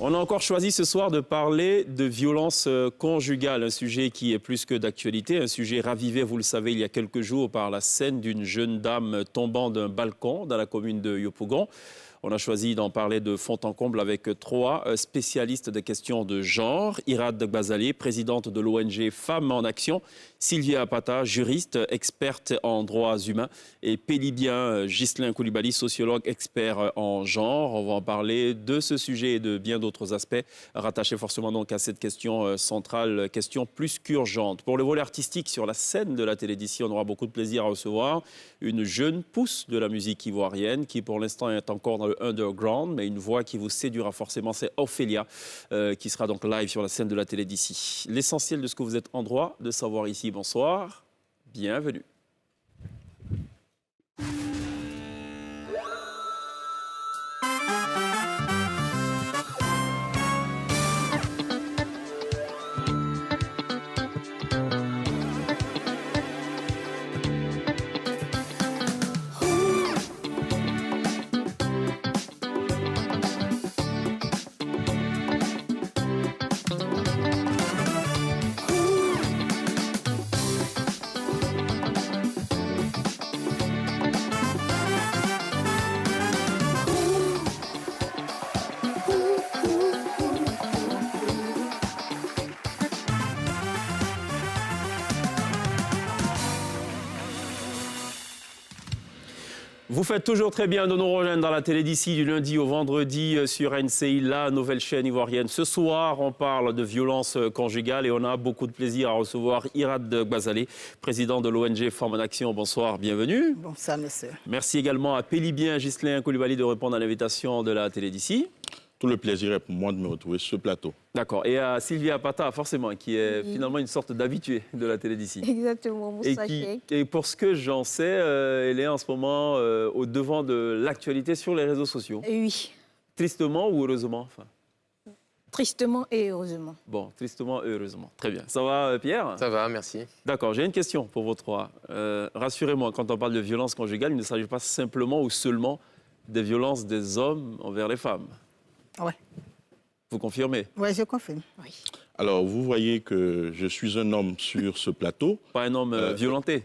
On a encore choisi ce soir de parler de violence conjugale, un sujet qui est plus que d'actualité, un sujet ravivé, vous le savez, il y a quelques jours par la scène d'une jeune dame tombant d'un balcon dans la commune de Yopougon. On a choisi d'en parler de fond en comble avec trois spécialistes des questions de genre. Irad Gbazali, présidente de l'ONG Femmes en Action. Sylvia Apata, juriste, experte en droits humains. Et Pélibien Ghislain Koulibaly, sociologue, expert en genre. On va en parler de ce sujet et de bien d'autres aspects rattachés forcément donc à cette question centrale, question plus qu'urgente. Pour le volet artistique sur la scène de la télévision, on aura beaucoup de plaisir à recevoir une jeune pousse de la musique ivoirienne qui pour l'instant est encore dans le underground, mais une voix qui vous séduira forcément, c'est Ophélia, qui sera donc live sur la scène de la télé d'ici. L'essentiel de ce que vous êtes en droit de savoir ici. Bonsoir, bienvenue. Vous faites toujours très bien de nous rejoindre dans la télé d'ici du lundi au vendredi sur NCI, la nouvelle chaîne ivoirienne. Ce soir, on parle de violence conjugale et on a beaucoup de plaisir à recevoir Irad Gbazali, président de l'ONG Femmes en Action. Bonsoir, bienvenue. Bonsoir, monsieur. Merci également à Pélibien Ghislain Koulibaly de répondre à l'invitation de la télé d'ici. Tout le plaisir est pour moi de me retrouver sur ce plateau. D'accord. Et à Sylvia Apata, forcément, qui est finalement une sorte d'habituée de la télé d'ici. Exactement, et pour ce que j'en sais, elle est en ce moment au devant de l'actualité sur les réseaux sociaux. Oui. Tristement ou heureusement enfin. Tristement et heureusement. Bon, tristement et heureusement. Très bien. Ça va, Pierre? Ça va, merci. D'accord, j'ai une question pour vous trois. Rassurez-moi, quand on parle de violence conjugale, il ne s'agit pas simplement ou seulement des violences des hommes envers les femmes. Oui. Vous confirmez? Oui, je confirme. Oui. Alors, vous voyez que je suis un homme sur ce plateau. Pas un homme violenté?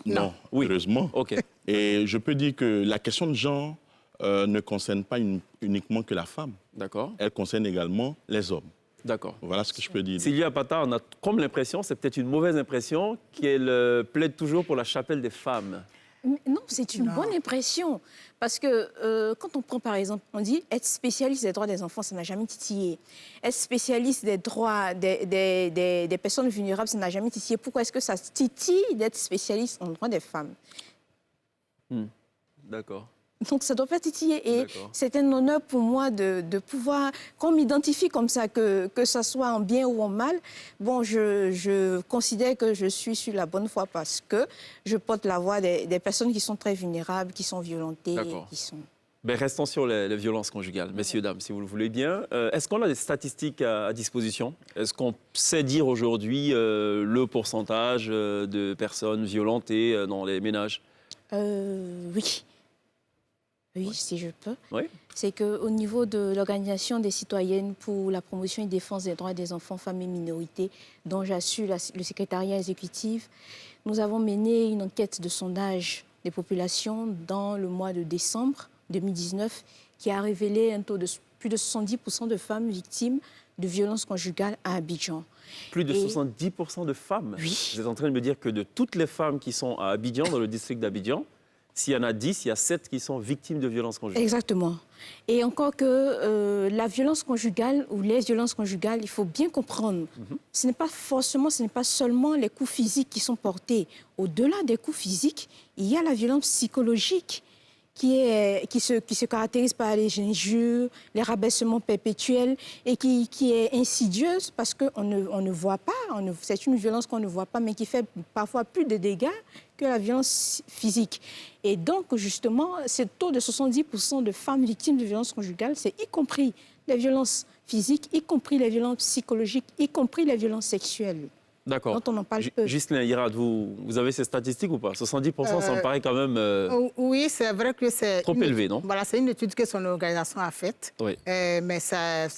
Non, oui. Heureusement. OK. Et je peux dire que la question de genre ne concerne pas uniquement que la femme. D'accord. Elle concerne également les hommes. D'accord. Voilà ce que je peux dire. Sylvia Apata, on a comme l'impression, c'est peut-être une mauvaise impression, qu'elle plaide toujours pour la chapelle des femmes. Non, c'est une bonne impression. Parce que quand on prend, par exemple, on dit être spécialiste des droits des enfants, ça n'a jamais titillé. Être spécialiste des droits des personnes vulnérables, ça n'a jamais titillé. Pourquoi est-ce que ça titille d'être spécialiste en droits des femmes? D'accord. Donc, ça ne doit pas titiller. Et c'est un honneur pour moi de pouvoir, qu'on m'identifie comme ça, que ça soit en bien ou en mal. Bon, je considère que je suis sur la bonne voie parce que je porte la voix des personnes qui sont très vulnérables, qui sont violentées. Qui sont... Ben, restons sur les violences conjugales, messieurs, dames, si vous le voulez bien. Est-ce qu'on a des statistiques à disposition? Est-ce qu'on sait dire aujourd'hui le pourcentage de personnes violentées dans les ménages? Oui. Oui, si je peux. Oui. C'est qu'au niveau de l'Organisation des citoyennes pour la promotion et défense des droits des enfants, femmes et minorités, dont j'assure le secrétariat exécutif, nous avons mené une enquête de sondage des populations dans le mois de décembre 2019 qui a révélé un taux de plus de 70% de femmes victimes de violences conjugales à Abidjan. Plus de 70% de femmes? Oui. Vous êtes en train de me dire que de toutes les femmes qui sont à Abidjan, dans le district d'Abidjan, s'il y en a 10, il y a 7 qui sont victimes de violences conjugales. Exactement. Et encore que la violence conjugale ou les violences conjugales, il faut bien comprendre, ce n'est pas seulement les coups physiques qui sont portés. Au-delà des coups physiques, il y a la violence psychologique qui se caractérise par les injures, les rabaissements perpétuels et qui est insidieuse parce qu'on ne voit pas, c'est une violence qu'on ne voit pas mais qui fait parfois plus de dégâts que la violence physique. Et donc, justement, ce taux de 70% de femmes victimes de violences conjugales, c'est y compris les violences physiques, y compris les violences psychologiques, y compris les violences sexuelles. D'accord. dont on en parle peu. Ghislain Hirad, vous avez ces statistiques ou pas? 70%, ça me paraît quand même Oui, c'est vrai que c'est... trop élevé, non? Voilà, c'est une étude que son organisation a faite. Oui. Mais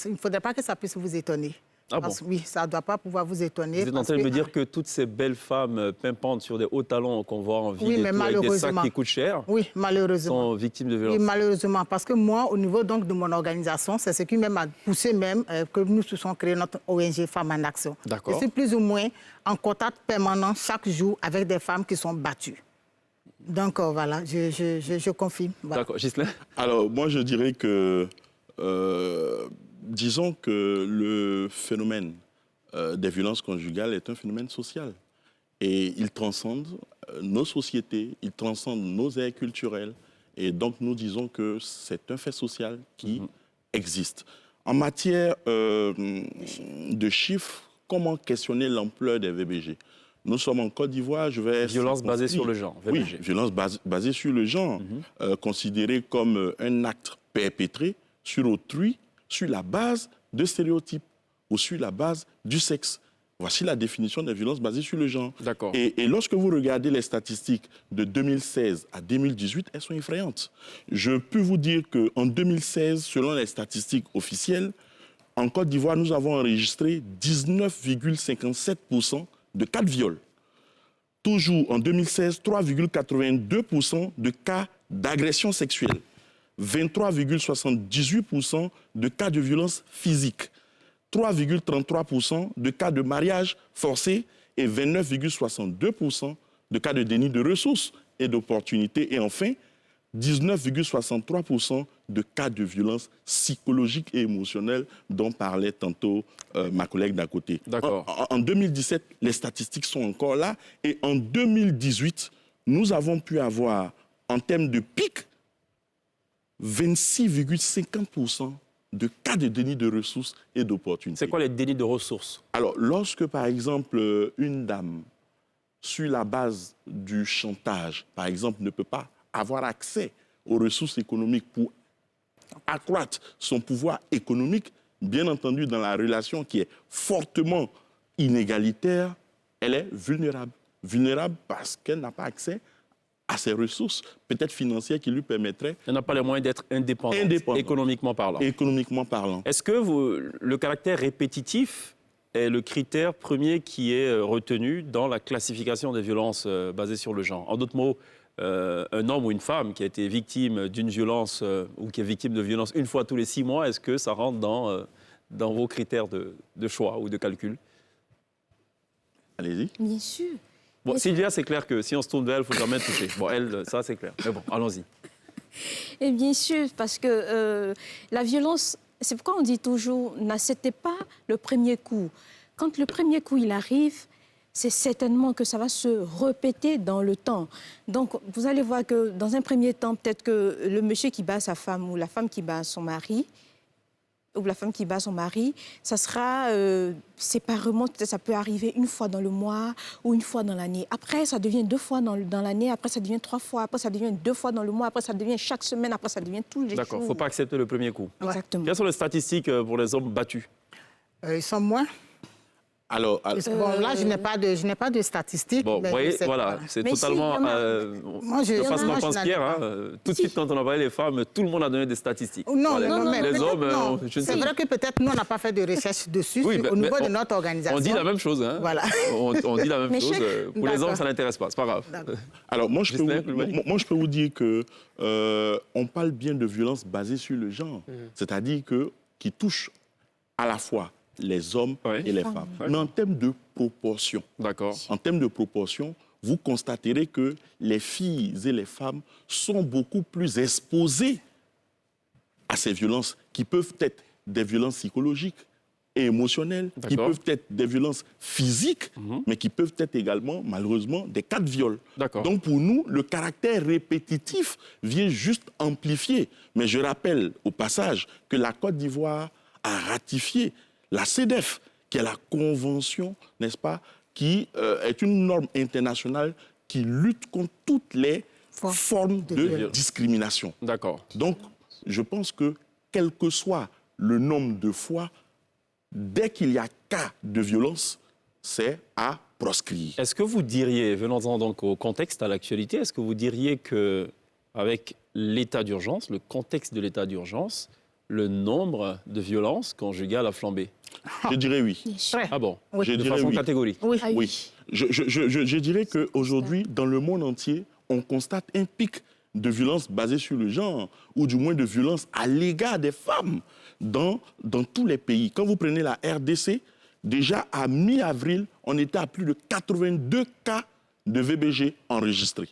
il ne faudrait pas que ça puisse vous étonner. Ah bon? Oui, ça ne doit pas pouvoir vous étonner. Vous êtes en train de me dire que toutes ces belles femmes pimpantes sur des hauts talons qu'on voit en ville Oui, mais avec des sacs qui coûtent cher oui, malheureusement. sont victimes de violences. Oui, malheureusement, parce que moi, au niveau donc de mon organisation, c'est ce qui même a poussé que nous se sommes créés notre ONG Femmes en Action. D'accord. Je suis plus ou moins en contact permanent chaque jour avec des femmes qui sont battues. Donc voilà, je confirme. Voilà. D'accord. Ghislain? Alors, moi, je dirais que, disons que le phénomène des violences conjugales est un phénomène social. Et il transcende nos sociétés, il transcende nos aires culturelles. Et donc, nous disons que c'est un fait social qui existe. En matière de chiffres, comment questionner l'ampleur des VBG? Nous sommes en Côte d'Ivoire, je vais... Violence basée sur le genre, VBG. Oui, violence basée sur le genre, considérée comme un acte perpétré sur autrui, sur la base de stéréotypes ou sur la base du sexe. Voici la définition des violences basées sur le genre. D'accord. Et lorsque vous regardez les statistiques de 2016 à 2018, elles sont effrayantes. Je peux vous dire qu'en 2016, selon les statistiques officielles, en Côte d'Ivoire, nous avons enregistré 19,57% de cas de viol. Toujours en 2016, 3,82% de cas d'agression sexuelle, 23,78% de cas de violence physique, 3,33% de cas de mariage forcé et 29,62% de cas de déni de ressources et d'opportunités. Et enfin, 19,63% de cas de violence psychologique et émotionnelle dont parlait tantôt ma collègue d'à côté. D'accord. En 2017, les statistiques sont encore là. Et en 2018, nous avons pu avoir, en termes de pic, 26,50% de cas de déni de ressources et d'opportunités. C'est quoi les dénis de ressources? Alors, lorsque, par exemple, une dame, sur la base du chantage, par exemple, ne peut pas avoir accès aux ressources économiques pour accroître son pouvoir économique, bien entendu, dans la relation qui est fortement inégalitaire, elle est vulnérable. Vulnérable parce qu'elle n'a pas accès à ces ressources, peut-être financières, qui lui permettraient... Elle n'a pas les moyens d'être indépendante, économiquement parlant. Économiquement parlant. Est-ce que le caractère répétitif est le critère premier qui est retenu dans la classification des violences basées sur le genre? En d'autres mots, un homme ou une femme qui a été victime d'une violence ou qui est victime de violence une fois tous les 6 mois, est-ce que ça rentre dans vos critères de choix ou de calcul? Allez-y. Bien sûr. Bon, Sylvia, c'est clair que si on se tourne vers elle, il ne faut jamais toucher. Bon, elle, ça, c'est clair. Mais bon, allons-y. Et bien sûr, parce que la violence, c'est pourquoi on dit toujours, n'acceptez pas le premier coup. Quand le premier coup, il arrive, c'est certainement que ça va se répéter dans le temps. Donc, vous allez voir que dans un premier temps, peut-être que le monsieur qui bat sa femme ou la femme qui bat son mari, ça sera séparément, peut-être ça peut arriver une fois dans le mois ou une fois dans l'année. Après, ça devient 2 fois dans l'année, après ça devient 3 fois, après ça devient 2 fois dans le mois, après ça devient chaque semaine, après ça devient tous les jours. D'accord, il ne faut pas accepter le premier coup. Exactement. Quelles sont les statistiques pour les hommes battus? Ils sont moins. Alors, Bon, là, je n'ai pas de statistiques. Bon, vous voyez, voilà, c'est totalement... Moi, je passe ma pense Pierre, hein, tout de suite, quand on a parlé des femmes, tout le monde a donné des statistiques. Non, Voilà. non, mais les hommes, non. je ne sais C'est vrai que peut-être nous, on n'a pas fait de recherche dessus Oui, au niveau mais de notre organisation. On dit la même chose. Hein. Voilà. On dit la même Mais chose. Pour les hommes, D'accord. ça n'intéresse pas, c'est pas grave. Alors, moi, je Ghislain, peux vous dire que on parle bien de violence basée sur le genre, c'est-à-dire qui touche à la fois les hommes et les femmes. Mais en termes de proportion, D'accord. en termes de proportion, vous constaterez que les filles et les femmes sont beaucoup plus exposées à ces violences qui peuvent être des violences psychologiques et émotionnelles, qui peuvent être des violences physiques, mais qui peuvent être également, malheureusement, des cas de viol. Donc pour nous, le caractère répétitif vient juste amplifier. Mais je rappelle au passage que la Côte d'Ivoire a ratifié la CEDEF, qui est la convention, n'est-ce pas, qui est une norme internationale qui lutte contre toutes les formes de discrimination. D'accord. Donc, je pense que, quel que soit le nombre de fois, dès qu'il y a cas de violence, c'est à proscrire. Est-ce que vous diriez, venons-en donc au contexte, à l'actualité, est-ce que vous diriez qu'avec l'état d'urgence, le contexte de l'état d'urgence, le nombre de violences conjugales a flambé? Je dirais oui. Bien sûr. Très. Ah bon? Oui. Je De dirais façon oui. catégorique? Oui. Ah Oui. Je dirais qu'aujourd'hui, dans le monde entier, on constate un pic de violence basée sur le genre, ou du moins de violence à l'égard des femmes dans tous les pays. Quand vous prenez la RDC, déjà à mi-avril, on était à plus de 82 cas de VBG enregistrés.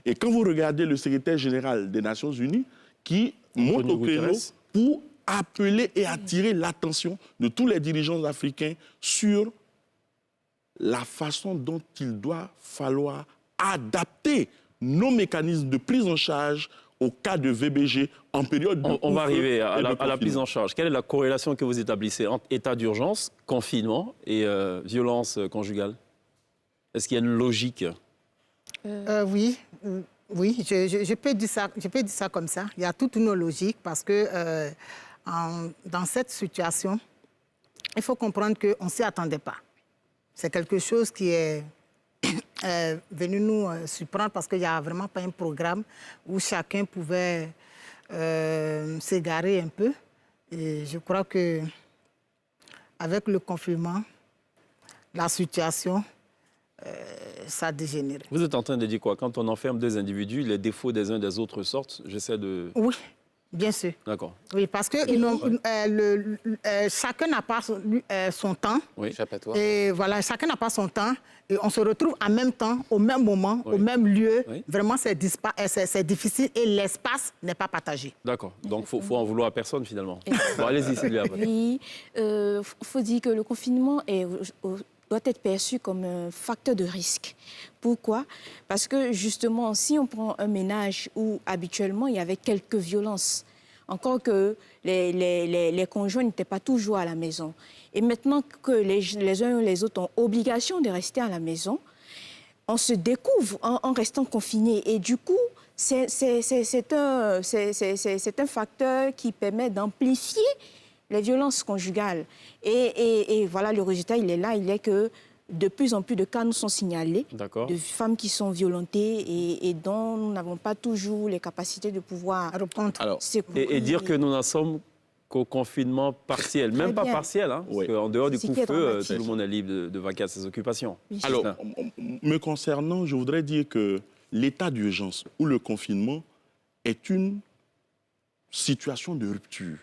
Et quand vous regardez le secrétaire général des Nations Unies, qui monte au créneau pour appeler et attirer l'attention de tous les dirigeants africains sur la façon dont il doit falloir adapter nos mécanismes de prise en charge au cas de VBG en période de On va arriver à et de la confinement. prise en charge. Quelle est la corrélation que vous établissez entre état d'urgence, confinement et violence conjugale? Est-ce qu'il y a une logique? Oui, oui, je peux dire ça comme ça. Il y a toute une logique parce que dans cette situation, il faut comprendre qu'on ne s'y attendait pas. C'est quelque chose qui est venu nous surprendre parce qu'il n'y a vraiment pas un programme où chacun pouvait s'égarer un peu. Et je crois que avec le confinement, la situation, ça a dégénéré. Vous êtes en train de dire quoi? Quand on enferme deux individus, les défauts des uns des autres sortent. J'essaie de... Oui, bien sûr. D'accord. Oui, parce que chacun n'a pas son temps. Oui. Échappatoire. Et voilà, chacun n'a pas son temps. Et on se retrouve en même temps, au même moment, Oui. au même lieu. Oui. Vraiment, c'est difficile et l'espace n'est pas partagé. D'accord. Donc, il faut en vouloir à personne, finalement. Bon, allez-y, Sylvia. Oui, faut dire que le confinement doit être perçu comme un facteur de risque. Pourquoi? Parce que justement, si on prend un ménage où habituellement il y avait quelques violences, encore que les conjoints n'étaient pas toujours à la maison, et maintenant que les uns et les autres ont obligation de rester à la maison, on se découvre en restant confiné. Et du coup, c'est un facteur qui permet d'amplifier les violences conjugales. Et voilà, le résultat, il est là. Il est que de plus en plus de cas nous sont signalés D'accord. de femmes qui sont violentées et dont nous n'avons pas toujours les capacités de pouvoir Répondre. Alors, secourir. Et dire que nous n'en sommes qu'au confinement partiel. Même pas bien. partiel, hein, parce Oui. qu'en dehors du Ce qui est coup-feu, dramatique. tout le monde est libre de vaquer à ses occupations. Oui. Alors, Justin. me concernant, je voudrais dire que l'état d'urgence ou le confinement est une situation de rupture.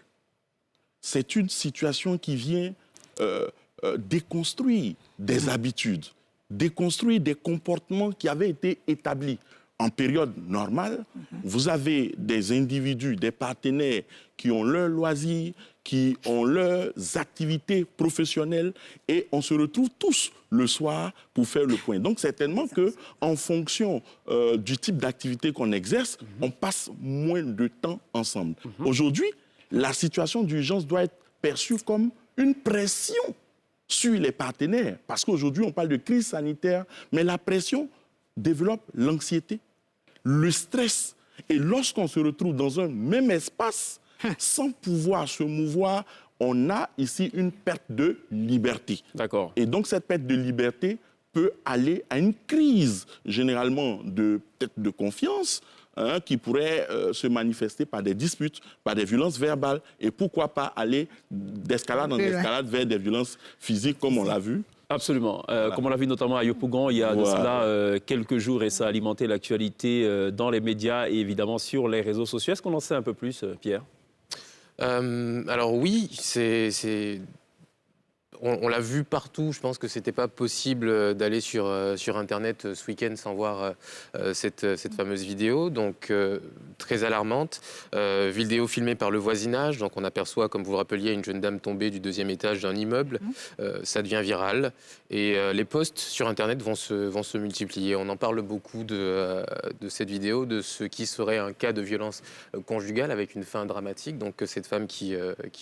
C'est une situation qui vient déconstruire des habitudes, déconstruire des comportements qui avaient été établis. En période normale, vous avez des individus, des partenaires qui ont leurs loisirs, qui ont leurs activités professionnelles et on se retrouve tous le soir pour faire le point. Donc certainement qu'en fonction du type d'activité qu'on exerce, on passe moins de temps ensemble. Aujourd'hui, la situation d'urgence doit être perçue comme une pression sur les partenaires. Parce qu'aujourd'hui, on parle de crise sanitaire, mais la pression développe l'anxiété, le stress. Et lorsqu'on se retrouve dans un même espace, sans pouvoir se mouvoir, on a ici une perte de liberté. D'accord. Et donc, cette perte de liberté peut aller à une crise, généralement, peut-être de confiance, qui pourrait se manifester par des disputes, par des violences verbales, et pourquoi pas aller d'escalade en escalade vers des violences physiques, comme on l'a vu. Absolument. Comme on l'a vu notamment à Yopougon, il y a de cela quelques jours et ça a alimenté l'actualité dans les médias et évidemment sur les réseaux sociaux. Est-ce qu'on en sait un peu plus, Pierre? Alors oui, on l'a vu partout. Je pense que c'était pas possible d'aller sur Internet ce week-end sans voir cette fameuse vidéo. Donc très alarmante. Vidéo filmée par le voisinage. Donc on aperçoit, comme vous le rappeliez, une jeune dame tombée du 2e étage d'un immeuble. Ça devient viral. Et les posts sur Internet vont se multiplier. On en parle beaucoup de cette vidéo, de ce qui serait un cas de violence conjugale avec une fin dramatique. Donc cette femme qui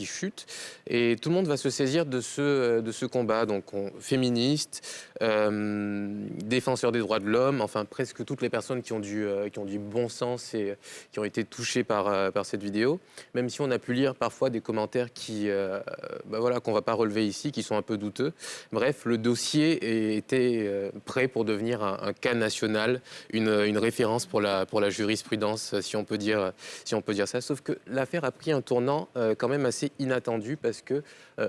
chute. Et tout le monde va se saisir de ce ce combat, donc féministes, défenseurs des droits de l'homme, enfin presque toutes les personnes qui ont du bon sens et qui ont été touchées par cette vidéo, même si on a pu lire parfois des commentaires qu'on ne va pas relever ici, qui sont un peu douteux. Bref, le dossier était prêt pour devenir un cas national, une référence pour la jurisprudence, si on peut dire ça. Sauf que l'affaire a pris un tournant quand même assez inattendu parce que,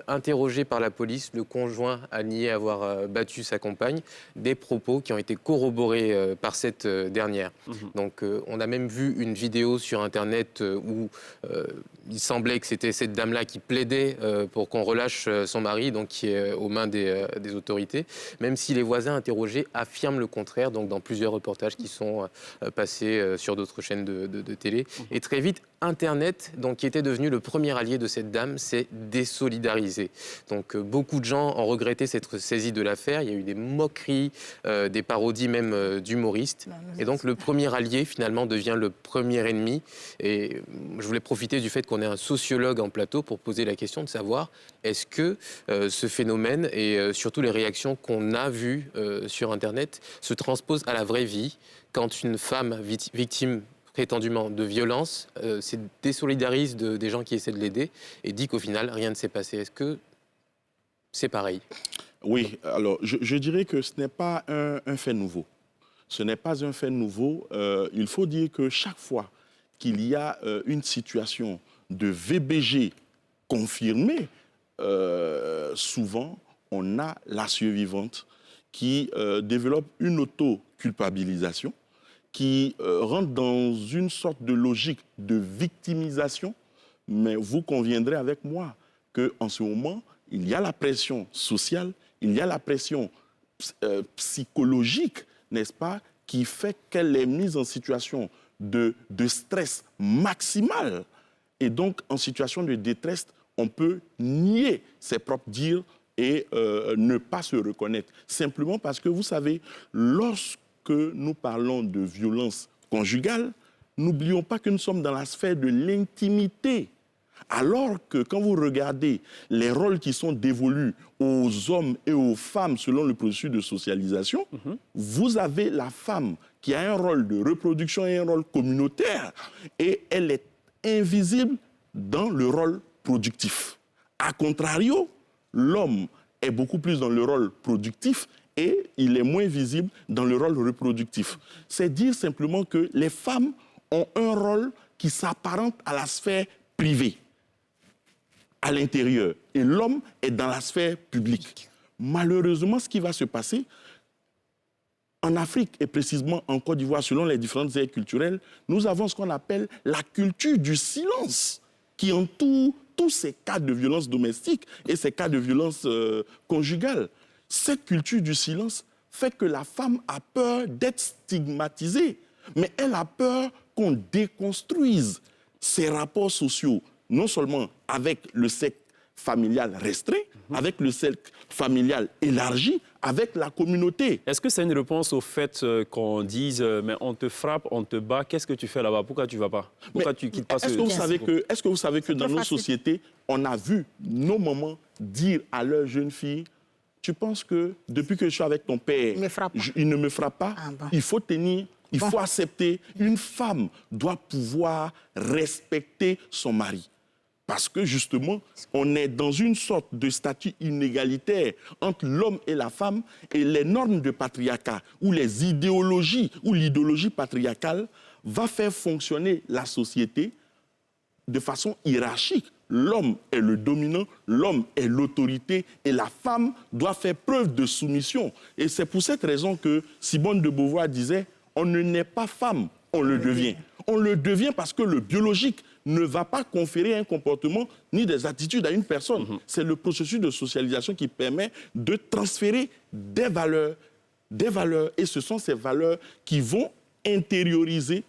interrogé par la police, le conjoint a nié avoir battu sa compagne, des propos qui ont été corroborés par cette dernière. Donc on a même vu une vidéo sur Internet où il semblait que c'était cette dame-là qui plaidait pour qu'on relâche son mari, donc qui est aux mains des autorités, même si les voisins interrogés affirment le contraire, donc dans plusieurs reportages qui sont passés sur d'autres chaînes de télé. Et très vite, Internet, donc, qui était devenu le premier allié de cette dame, s'est désolidarisé. Donc beaucoup de gens ont regretté s'être saisis de l'affaire. Il y a eu des moqueries, des parodies même d'humoristes. Et donc le premier allié, finalement, devient le premier ennemi. Et je voulais profiter du fait qu'on ait un sociologue en plateau pour poser la question de savoir est-ce que ce phénomène et surtout les réactions qu'on a vues sur Internet se transposent à la vraie vie quand une femme victime prétendument de violence se désolidarise des gens qui essaient de l'aider et dit qu'au final, rien ne s'est passé. Est-ce que c'est pareil? Oui, alors je dirais que ce n'est pas un fait nouveau. Ce n'est pas un fait nouveau. Il faut dire que chaque fois qu'il y a une situation de VBG confirmée, souvent, on a la survivante qui développe une auto-culpabilisation, qui rentre dans une sorte de logique de victimisation. Mais vous conviendrez avec moi qu'en ce moment, il y a la pression sociale, il y a la pression psychologique, n'est-ce pas, qui fait qu'elle est mise en situation de stress maximal. Et donc, en situation de détresse, on peut nier ses propres dires et ne pas se reconnaître. Simplement parce que, vous savez, lorsque nous parlons de violence conjugale, n'oublions pas que nous sommes dans la sphère de l'intimité. Alors que quand vous regardez les rôles qui sont dévolus aux hommes et aux femmes selon le processus de socialisation, vous avez la femme qui a un rôle de reproduction et un rôle communautaire, et elle est invisible dans le rôle productif. A contrario, l'homme est beaucoup plus dans le rôle productif et il est moins visible dans le rôle reproductif. C'est dire simplement que les femmes ont un rôle qui s'apparente à la sphère privée, à l'intérieur, et l'homme est dans la sphère publique. Malheureusement, ce qui va se passer en Afrique et précisément en Côte d'Ivoire, selon les différentes aires culturelles, nous avons ce qu'on appelle la culture du silence qui entoure tous ces cas de violence domestique et ces cas de violence conjugale. Cette culture du silence fait que la femme a peur d'être stigmatisée, mais elle a peur qu'on déconstruise ses rapports sociaux, non seulement avec le cercle familial restreint, avec le cercle familial élargi, avec la communauté. Est-ce que c'est une réponse au fait qu'on dise mais on te frappe, on te bat, qu'est-ce que tu fais là-bas? Pourquoi tu ne vas pas? Pourquoi tu quittes pas ce... Est-ce que vous savez que dans nos sociétés, on a vu nos mamans dire à leurs jeunes filles: tu penses que depuis que je suis avec ton père, il ne me frappe pas? Il faut tenir, il faut accepter. Une femme doit pouvoir respecter son mari. Parce que justement, on est dans une sorte de statut inégalitaire entre l'homme et la femme, et les normes de patriarcat ou les idéologies ou l'idéologie patriarcale va faire fonctionner la société de façon hiérarchique. L'homme est le dominant, l'homme est l'autorité et la femme doit faire preuve de soumission. Et c'est pour cette raison que Simone de Beauvoir disait: on ne naît pas femme, on le devient. On le devient parce que le biologique ne va pas conférer un comportement ni des attitudes à une personne. C'est le processus de socialisation qui permet de transférer des valeurs, et ce sont ces valeurs qui vont intérioriser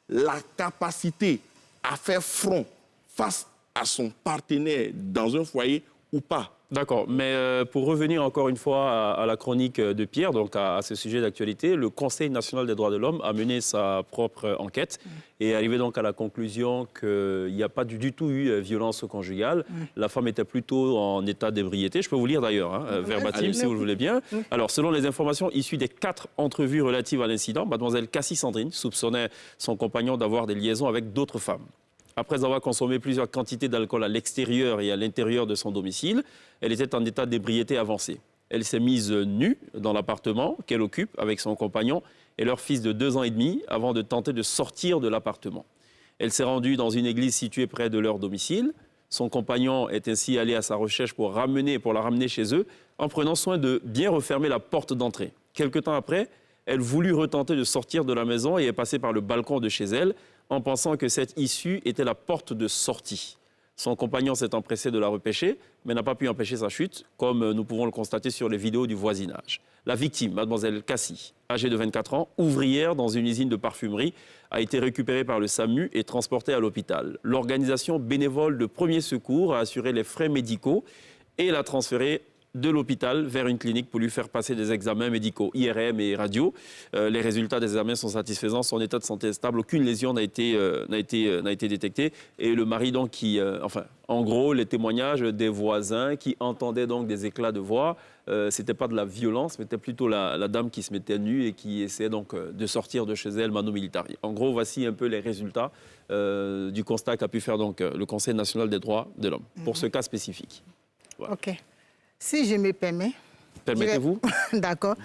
la capacité à faire front face à son partenaire dans un foyer ou pas. D'accord, mais pour revenir encore une fois à la chronique de Pierre, donc à ce sujet d'actualité, le Conseil national des droits de l'homme a mené sa propre enquête et est arrivé donc à la conclusion qu'il n'y a pas du tout eu violence conjugale. La femme était plutôt en état d'ébriété. Je peux vous lire d'ailleurs, hein, verbatim, si vous le voulez bien. Alors, selon les informations issues des 4 entrevues relatives à l'incident, mademoiselle Cassie Sandrine soupçonnait son compagnon d'avoir des liaisons avec d'autres femmes. Après avoir consommé plusieurs quantités d'alcool à l'extérieur et à l'intérieur de son domicile, elle était en état d'ébriété avancée. Elle s'est mise nue dans l'appartement qu'elle occupe avec son compagnon et leur fils de 2 ans et demi avant de tenter de sortir de l'appartement. Elle s'est rendue dans une église située près de leur domicile. Son compagnon est ainsi allé à sa recherche pour la ramener chez eux en prenant soin de bien refermer la porte d'entrée. Quelque temps après, elle voulut retenter de sortir de la maison et est passée par le balcon de chez elle en pensant que cette issue était la porte de sortie. Son compagnon s'est empressé de la repêcher, mais n'a pas pu empêcher sa chute, comme nous pouvons le constater sur les vidéos du voisinage. La victime, mademoiselle Cassie, âgée de 24 ans, ouvrière dans une usine de parfumerie, a été récupérée par le SAMU et transportée à l'hôpital. L'organisation bénévole de premiers secours a assuré les frais médicaux et l'a transférée de l'hôpital vers une clinique pour lui faire passer des examens médicaux, IRM et radio. Les résultats des examens sont satisfaisants, son état de santé est stable, aucune lésion n'a été détectée. Et le mari, donc, en gros, les témoignages des voisins qui entendaient donc des éclats de voix, c'était pas de la violence, mais c'était plutôt la dame qui se mettait nue et qui essayait donc de sortir de chez elle, mano militari. En gros, voici un peu les résultats du constat qu'a pu faire donc le Conseil national des droits de l'homme pour ce cas spécifique. Voilà. OK. Si je me permets... Permettez-vous? D'accord.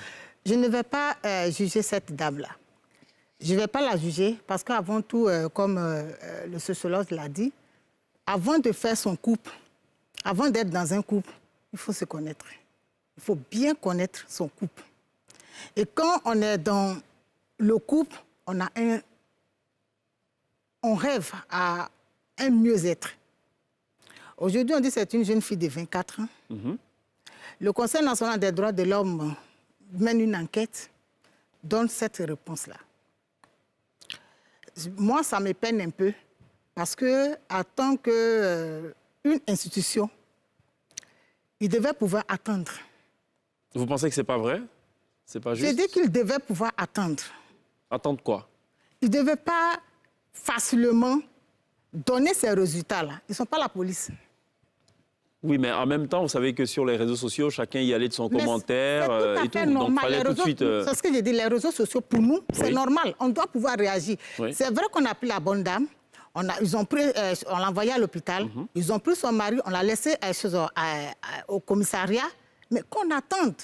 Je ne vais pas juger cette dame-là. Je ne vais pas la juger parce qu'avant tout, comme le sociologue l'a dit, avant de faire son couple, avant d'être dans un couple, il faut se connaître. Il faut bien connaître son couple. Et quand on est dans le couple, on rêve à un mieux-être. Aujourd'hui, on dit que c'est une jeune fille de 24 ans. Le Conseil national des droits de l'homme mène une enquête, donne cette réponse-là. Moi, ça me peine un peu, parce que, en tant qu'une institution, il devait pouvoir attendre. Vous pensez que c'est pas vrai? C'est pas juste? J'ai dit qu'il devait pouvoir attendre. Attendre quoi? Il ne devait pas facilement donner ces résultats-là. Ils ne sont pas la police. Oui, mais en même temps, vous savez que sur les réseaux sociaux, chacun y allait de son commentaire et tout. Normal. Donc, fallait tout de suite... C'est ce que j'ai dit, les réseaux sociaux, pour nous, c'est Oui. normal. On doit pouvoir réagir. Oui. C'est vrai qu'on a pris la bonne dame. On l'a envoyée à l'hôpital. Ils ont pris son mari, on l'a laissé au commissariat. Mais qu'on attende.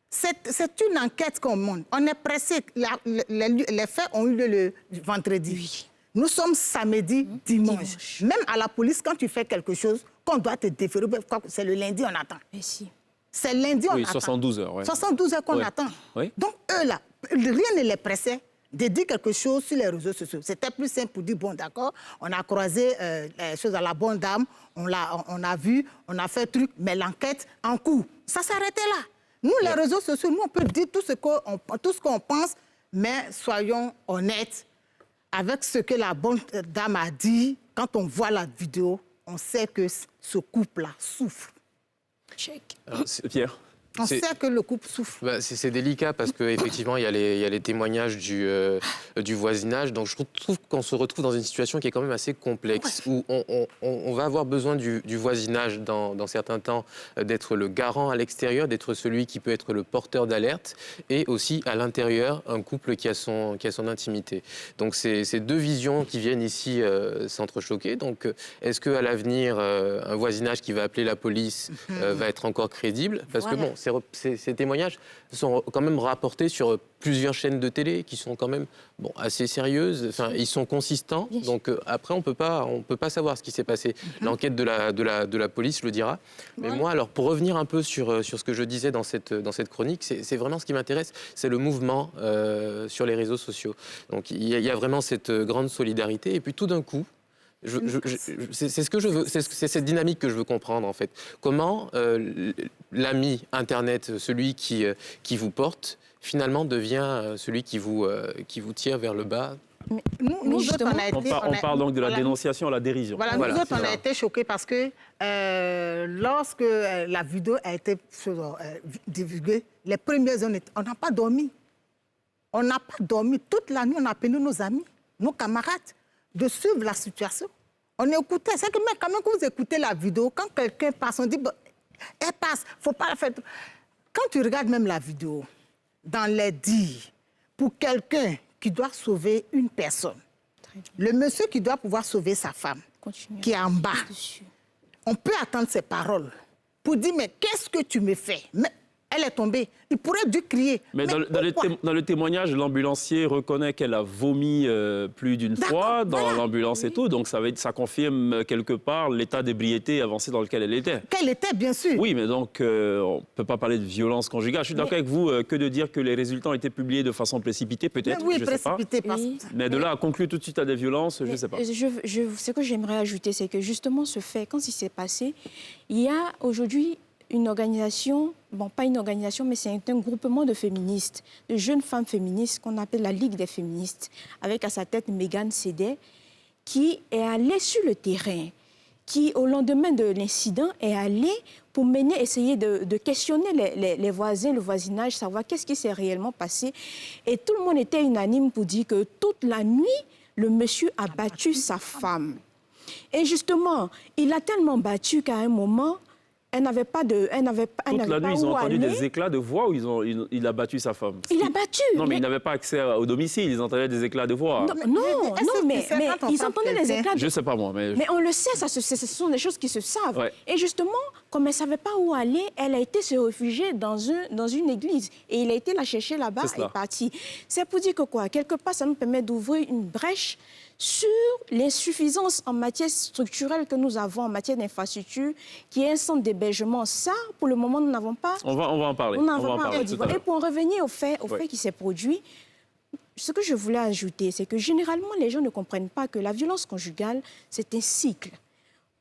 C'est une enquête qu'on monte. On est pressé. Les faits ont eu lieu le vendredi. Oui. Nous sommes samedi, dimanche. Même à la police, quand tu fais quelque chose, qu'on doit te déférer, c'est le lundi, on attend. Merci. C'est lundi, on attend. 72 heures, oui. 72 heures qu'on attend. Oui. Donc, eux, là, rien ne les pressait de dire quelque chose sur les réseaux sociaux. C'était plus simple pour dire, bon, d'accord, on a croisé les choses à la bonne dame, on a vu, on a fait truc, mais l'enquête en cours. Ça s'arrêtait là. Nous, les réseaux sociaux, nous, on peut dire tout ce qu'on pense, mais soyons honnêtes avec ce que la bonne dame a dit. Quand on voit la vidéo, on sait que ce couple-là souffre. Check. Pierre? On sait que le couple souffre. Bah, c'est délicat parce qu'effectivement, il y a les témoignages du voisinage. Donc, je trouve qu'on se retrouve dans une situation qui est quand même assez complexe, où on va avoir besoin du voisinage dans certains temps, d'être le garant à l'extérieur, d'être celui qui peut être le porteur d'alerte, et aussi à l'intérieur, un couple qui a son intimité. Donc, c'est deux visions qui viennent ici s'entrechoquer. Donc, est-ce qu'à l'avenir, un voisinage qui va appeler la police va être encore crédible? Parce que bon, ces témoignages sont quand même rapportés sur plusieurs chaînes de télé qui sont quand même assez sérieuses. Enfin, ils sont consistants. Donc après, on peut pas savoir ce qui s'est passé. L'enquête de la police le dira. Mais moi, alors pour revenir un peu sur ce que je disais dans cette chronique, c'est vraiment ce qui m'intéresse, c'est le mouvement sur les réseaux sociaux. Donc il y a vraiment cette grande solidarité. Et puis tout d'un coup, c'est ce que je veux, c'est cette dynamique que je veux comprendre en fait. Comment l'ami Internet, celui qui vous porte, finalement devient celui qui vous tire vers le bas Nous autres, on a été... On parle donc de la voilà. dénonciation à la dérision. Voilà, Voilà, nous autres, c'est on a ça. été choqués parce que lorsque la vidéo a été divulguée, les premières heures, on n'a pas dormi. On n'a pas dormi. Toute la nuit, on a appelé nos amis, nos camarades, de suivre la situation. On écoutait. C'est que même quand même, quand vous écoutez la vidéo, quand quelqu'un passe, on dit, bon, elle passe, il ne faut pas la faire. Quand tu regardes même la vidéo, dans les dires, pour quelqu'un qui doit sauver une personne, le monsieur qui doit pouvoir sauver sa femme, Continuez. qui est en bas, Dessus. on peut attendre ses paroles pour dire, mais qu'est-ce que tu me fais? Mais elle est tombée. Il pourrait dû crier. Mais dans le témoignage, l'ambulancier reconnaît qu'elle a vomi plus d'une fois dans voilà. l'ambulance et tout. Donc ça confirme quelque part l'état d'ébriété avancé dans lequel elle était. Qu'elle était, bien sûr. Oui, mais donc on ne peut pas parler de violence conjugale. Je suis d'accord avec vous que de dire que les résultats ont été publiés de façon précipitée, peut-être, Mais oui, je ne sais pas. précipité. Parce... Oui. Mais de là à conclure tout de suite à des violences, je ne sais pas. Ce que j'aimerais ajouter, c'est que justement ce fait, quand il s'est passé, il y a aujourd'hui une organisation, bon pas une organisation, mais c'est un groupement de féministes, de jeunes femmes féministes qu'on appelle la Ligue des féministes, avec à sa tête Mégane Sédé, qui est allée sur le terrain, qui au lendemain de l'incident est allée pour essayer de questionner les voisins, le voisinage, savoir qu'est-ce qui s'est réellement passé. Et tout le monde était unanime pour dire que toute la nuit, le monsieur a battu sa femme. Et justement, il a tellement battu qu'à un moment, elle n'avait pas de... Toute la nuit, ils ont entendu des éclats de voix où il a battu sa femme. Il a battu. Non, mais ils n'avaient pas accès au domicile, ils entendaient des éclats de voix. Mais ils entendaient des éclats de... Je ne sais pas moi, mais... Mais on le sait, ce sont des choses qui se savent. Ouais. Et justement, comme elle ne savait pas où aller, elle a été se réfugier dans une église. Et il a été la chercher là-bas et est parti. C'est pour dire que quoi, quelque part, ça nous permet d'ouvrir une brèche sur l'insuffisance en matière structurelle que nous avons, en matière d'infrastructure, qui est un centre d'hébergement. Ça, pour le moment, nous n'avons pas. On va en parler. On n'en On va en va pas. parler tout à l'heure. Et pour en revenir au fait Oui. qui s'est produit, ce que je voulais ajouter, c'est que généralement, les gens ne comprennent pas que la violence conjugale, c'est un cycle.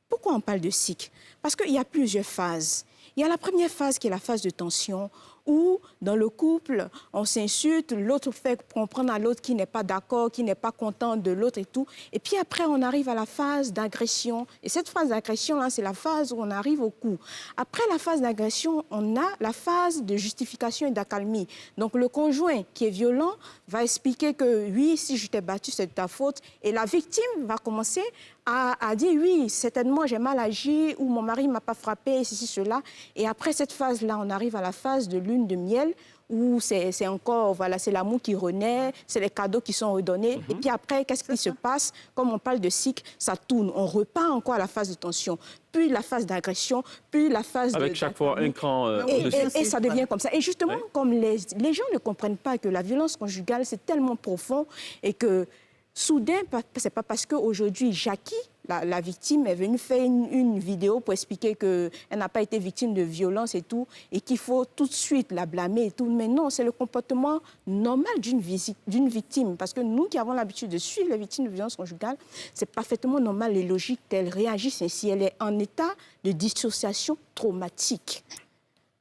Pourquoi on parle de cycle? Parce qu'il y a plusieurs phases. Il y a la première phase qui est la phase de tension, où dans le couple, on s'insulte, l'autre fait comprendre à l'autre qui n'est pas d'accord, qui n'est pas content de l'autre et tout. Et puis après, on arrive à la phase d'agression. Et cette phase d'agression-là, c'est la phase où on arrive au coup. Après la phase d'agression, on a la phase de justification et d'accalmie. Donc le conjoint qui est violent va expliquer que oui, si je t'ai battu, c'est de ta faute. Et la victime va commencer à dire oui, certainement j'ai mal agi ou mon mari ne m'a pas frappé, ceci, cela. Et après cette phase-là, on arrive à la phase de lune de miel où c'est encore, voilà, c'est l'amour qui renaît, c'est les cadeaux qui sont redonnés. Et puis après, qu'est-ce qui se passe? Comme on parle de cycle, ça tourne. On repart encore à la phase de tension, puis la phase d'agression, puis la phase Avec chaque fois un cran au-dessus. et ça devient comme ça. Et justement, comme les gens ne comprennent pas que la violence conjugale, c'est tellement profond et que soudain, c'est pas parce qu'aujourd'hui, Jackie, la victime, est venue faire une vidéo pour expliquer qu'elle n'a pas été victime de violence et tout, et qu'il faut tout de suite la blâmer et tout. Mais non, c'est le comportement normal d'une victime. Parce que nous qui avons l'habitude de suivre les victimes de violence conjugale, c'est parfaitement normal et logique qu'elles réagissent ainsi. Elle est en état de dissociation traumatique.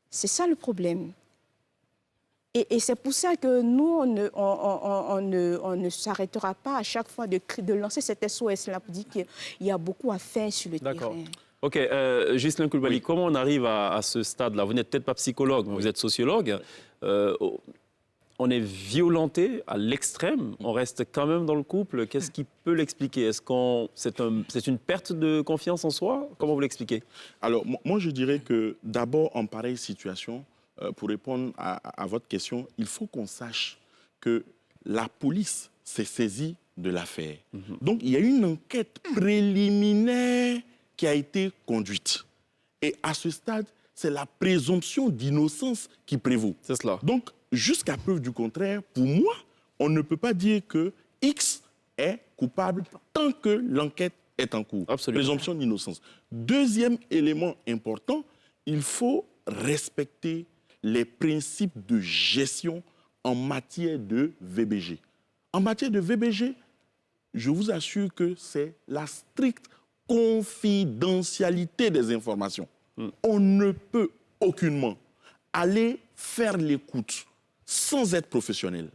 C'est ça le problème. Et c'est pour ça que nous, on ne s'arrêtera pas à chaque fois de lancer cet SOS-là pour dire qu'il y a beaucoup à faire sur le D'accord. terrain. OK. Ghislain Coulibaly, comment on arrive à ce stade-là? Vous n'êtes peut-être pas psychologue, mais vous êtes sociologue. On est violenté à l'extrême, on reste quand même dans le couple. Qu'est-ce qui peut l'expliquer? Est-ce que c'est une perte de confiance en soi? Comment vous l'expliquez? Alors, moi, je dirais que d'abord, en pareille situation, pour répondre à votre question, il faut qu'on sache que la police s'est saisie de l'affaire. Donc, il y a une enquête préliminaire qui a été conduite. Et à ce stade, c'est la présomption d'innocence qui prévaut. C'est cela. Donc, jusqu'à preuve du contraire, pour moi, on ne peut pas dire que X est coupable tant que l'enquête est en cours. Absolument. Présomption d'innocence. Deuxième élément important, il faut respecter les principes de gestion en matière de VBG. En matière de VBG, je vous assure que c'est la stricte confidentialité des informations. On ne peut aucunement aller faire l'écoute sans être professionnel,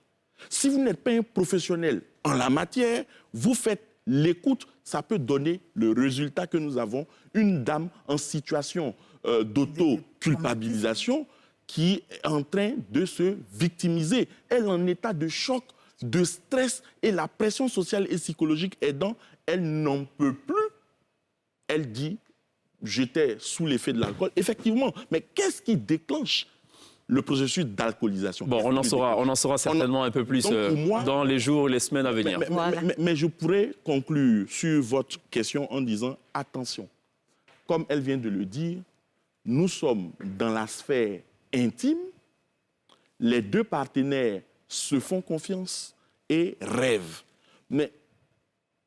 Si vous n'êtes pas un professionnel en la matière, vous faites l'écoute, ça peut donner le résultat que nous avons. Une dame en situation d'auto-culpabilisation qui est en train de se victimiser. Elle est en état de choc, de stress, et la pression sociale et psychologique aidant, elle n'en peut plus. Elle dit, j'étais sous l'effet de l'alcool. Effectivement, mais qu'est-ce qui déclenche le processus d'alcoolisation? Bon, on en saura certainement un peu plus dans les jours et les semaines à venir. Mais je pourrais conclure sur votre question en disant, attention, comme elle vient de le dire, nous sommes dans la sphère intime, les deux partenaires se font confiance et rêvent. Mais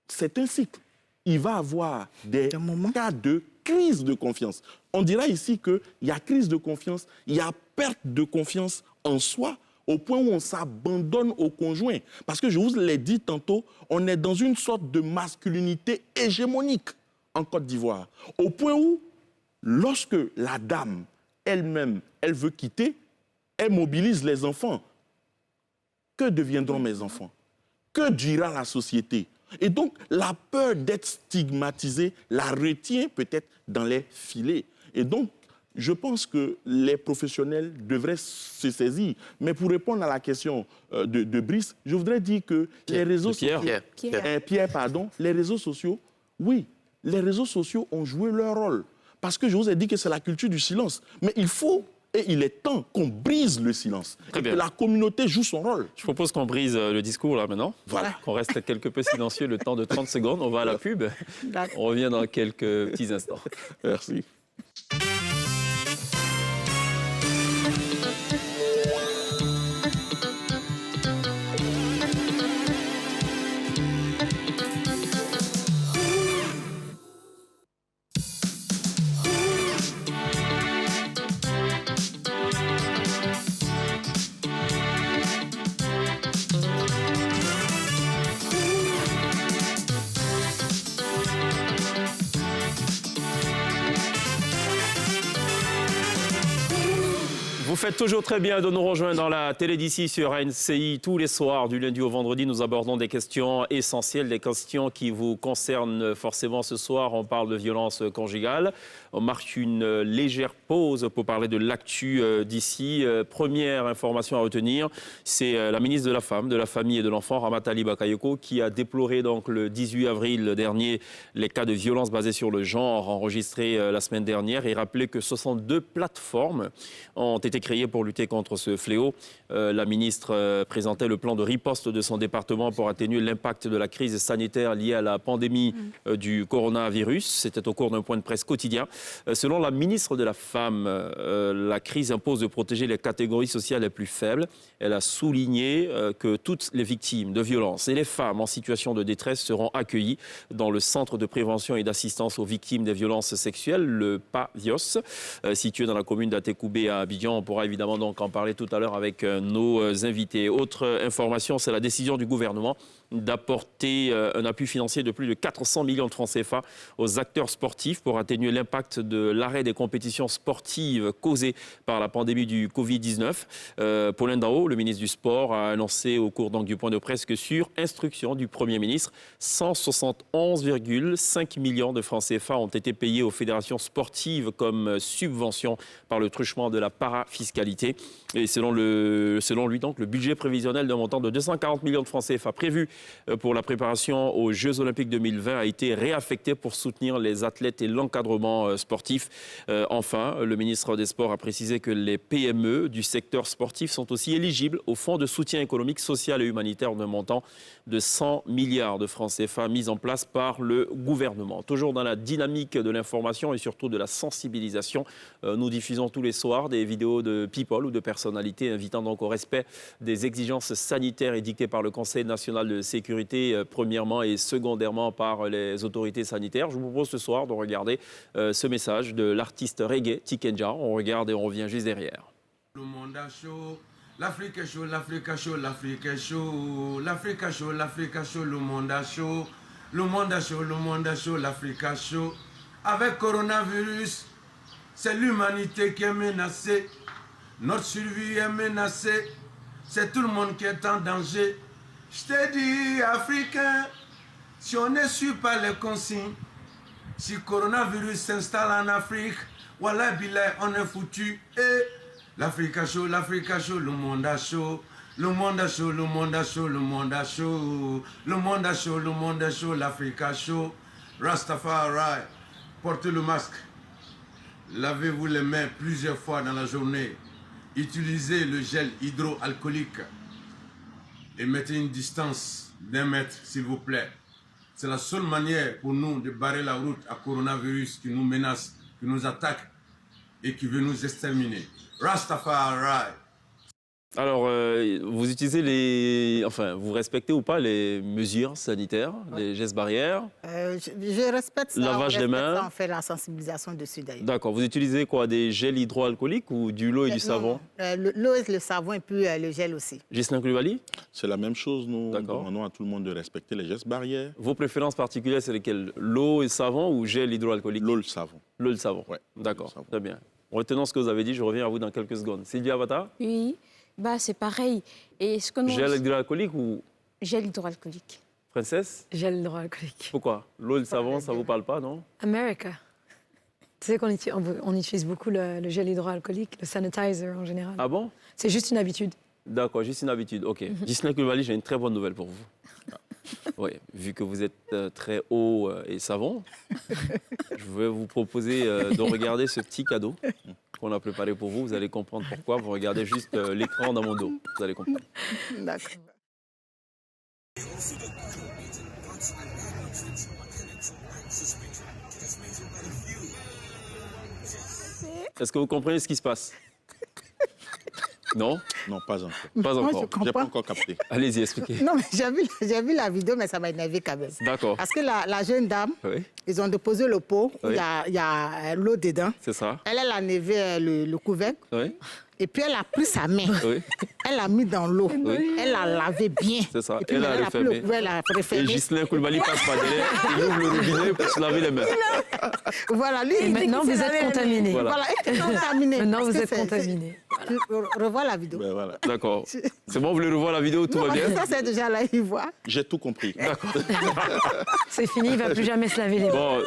c'est un cycle. Il va y avoir des cas de crise de confiance. On dira ici qu'il y a crise de confiance, il y a perte de confiance en soi, au point où on s'abandonne au conjoint. Parce que je vous l'ai dit tantôt, on est dans une sorte de masculinité hégémonique en Côte d'Ivoire. Au point où, lorsque la dame elle-même, elle veut quitter, elle mobilise les enfants. Que deviendront mes enfants? Que dira la société? Et donc, la peur d'être stigmatisée la retient peut-être dans les filets. Et donc, je pense que les professionnels devraient se saisir. Mais pour répondre à la question de Brice, je voudrais dire que les réseaux sociaux... les réseaux sociaux, oui, les réseaux sociaux ont joué leur rôle. Parce que je vous ai dit que c'est la culture du silence. Mais il faut... Et il est temps qu'on brise le silence. Que la communauté joue son rôle. Je propose qu'on brise le discours là maintenant. Voilà. Qu'on reste quelque peu silencieux le temps de 30 secondes. On va à la pub. On revient dans quelques petits instants. Merci. Vous faites toujours très bien de nous rejoindre dans la télé d'ici sur ANCI. Tous les soirs, du lundi au vendredi, nous abordons des questions essentielles, des questions qui vous concernent forcément. Ce soir, on parle de violence conjugale. On marque une légère pause pour parler de l'actu d'ici. Première information à retenir, c'est la ministre de la Femme, de la Famille et de l'Enfant, Ramata Ali Bakayoko, qui a déploré donc le 18 avril dernier les cas de violence basés sur le genre enregistrés la semaine dernière et rappelé que 62 plateformes ont été créées pour lutter contre ce fléau. La ministre présentait le plan de riposte de son département pour atténuer l'impact de la crise sanitaire liée à la pandémie du coronavirus. C'était au cours d'un point de presse quotidien. Selon la ministre de la Femme, la crise impose de protéger les catégories sociales les plus faibles. Elle a souligné que toutes les victimes de violences et les femmes en situation de détresse seront accueillies dans le centre de prévention et d'assistance aux victimes des violences sexuelles, le PAVIOS, situé dans la commune d'Atekoubé à Abidjan. On pourra évidemment donc en parler tout à l'heure avec nos invités. Autre information, c'est la décision du gouvernement d'apporter un appui financier de plus de 400 millions de francs CFA aux acteurs sportifs pour atténuer l'impact de l'arrêt des compétitions sportives causées par la pandémie du Covid-19. Paulin Dao, le ministre du Sport, a annoncé au cours donc du point de presse que sur instruction du Premier ministre, 171,5 millions de francs CFA ont été payés aux fédérations sportives comme subvention par le truchement de la parafiscalité. Et selon lui, donc, le budget prévisionnel d'un montant de 240 millions de francs CFA prévu pour la préparation aux Jeux Olympiques 2020 a été réaffecté pour soutenir les athlètes et l'encadrement sportif. Enfin, le ministre des Sports a précisé que les PME du secteur sportif sont aussi éligibles au fonds de soutien économique, social et humanitaire d'un montant de 100 milliards de francs CFA mis en place par le gouvernement. Toujours dans la dynamique de l'information et surtout de la sensibilisation, nous diffusons tous les soirs des vidéos de people ou de personnalités invitant donc au respect des exigences sanitaires édictées par le Conseil national de sécurité, premièrement et secondairement par les autorités sanitaires. Je vous propose ce soir de regarder ce message de l'artiste reggae Tikenja. On regarde et on revient juste derrière. Le monde a chaud, l'Afrique est chaud, l'Afrique est chaud, l'Afrique est chaud, l'Afrique est chaud, l'Afrique est chaud, le monde a chaud, le monde a chaud, le monde a chaud, l'Afrique a chaud. Avec coronavirus, c'est l'humanité qui est menacée, notre survie est menacée. c'est tout le monde qui est en danger. Je t'ai dit, Africain, si on ne suit pas les consignes, si le coronavirus s'installe en Afrique, voilà, bilay, on est foutu. Et l'Afrique a chaud, le monde a chaud. Le monde a chaud, le monde a chaud, le monde a chaud. Le monde a chaud, le monde a chaud, l'Afrique a chaud. Rastafari, portez le masque. Lavez-vous les mains plusieurs fois dans la journée. Utilisez le gel hydroalcoolique. Et mettez une distance d'1 mètre, s'il vous plaît. C'est la seule manière pour nous de barrer la route à coronavirus qui nous menace, qui nous attaque et qui veut nous exterminer. Rastafari. Alors, vous utilisez vous respectez ou pas les mesures sanitaires, les gestes barrières? Je respecte ça. Lavage des mains. On fait la sensibilisation dessus d'ailleurs. D'accord. Vous utilisez quoi? Des gels hydroalcooliques ou du l'eau et du savon? L'eau et le savon et puis le gel aussi. Ghislain Coulibaly? C'est la même chose. Nous D'accord. demandons à tout le monde de respecter les gestes barrières. Vos préférences particulières, c'est lesquelles? L'eau et savon ou gel hydroalcoolique? L'eau, le savon. L'eau et le savon. Ouais, D'accord. le savon. Très bien. Retenons ce que vous avez dit. Je reviens à vous dans quelques secondes. Sylvia Vata? Oui, bah, c'est pareil. Et ce que nous... Gel hydroalcoolique ou Gel hydroalcoolique. princesse? Gel hydroalcoolique. Pourquoi? L'eau et le savon, ça vous parle pas, non? America. Tu sais qu'on on utilise beaucoup le gel hydroalcoolique, le sanitizer en général. Ah bon? C'est juste une habitude. D'accord, juste une habitude. OK. Ghislain Coulibaly, j'ai une très bonne nouvelle pour vous. Oui, vu que vous êtes très haut et savant, je vais vous proposer de regarder ce petit cadeau qu'on a préparé pour vous. Vous allez comprendre pourquoi. Vous regardez juste l'écran dans mon dos. Vous allez comprendre. D'accord. Est-ce que vous comprenez ce qui se passe? Non? Non, pas encore. Pas Moi, encore. je Je n'ai pas comprends. encore capté. Allez-y, expliquez. Non, mais j'ai vu la vidéo, mais ça m'a énervé quand même. D'accord. Parce que la jeune dame, Oui, ils ont déposé le pot où Oui. il y a l'eau dedans. c'est ça. Elle a enlevé le couvercle Oui, et puis elle a pris sa main. oui, Elle l'a mis dans l'eau. Oui. Elle l'a lavé bien. c'est ça. Et puis Elle a maintenant, refermé. elle a Et refermé. Ghislain Coulibaly passe par derrière, il ouvre le robinet pour se laver les mains. Voilà, lui, Et il dit maintenant, qu'il vous s'est êtes lavé les mains. contaminé. Voilà. Voilà, il est contaminé. Maintenant, Parce vous que êtes c'est- contaminé. Tu revois la vidéo. Ben voilà. D'accord. C'est bon, vous voulez revoir la vidéo, tout Non, va bien? ça, c'est déjà là, il voit. J'ai tout compris. C'est fini, il ne va plus jamais se laver les mains. Bon,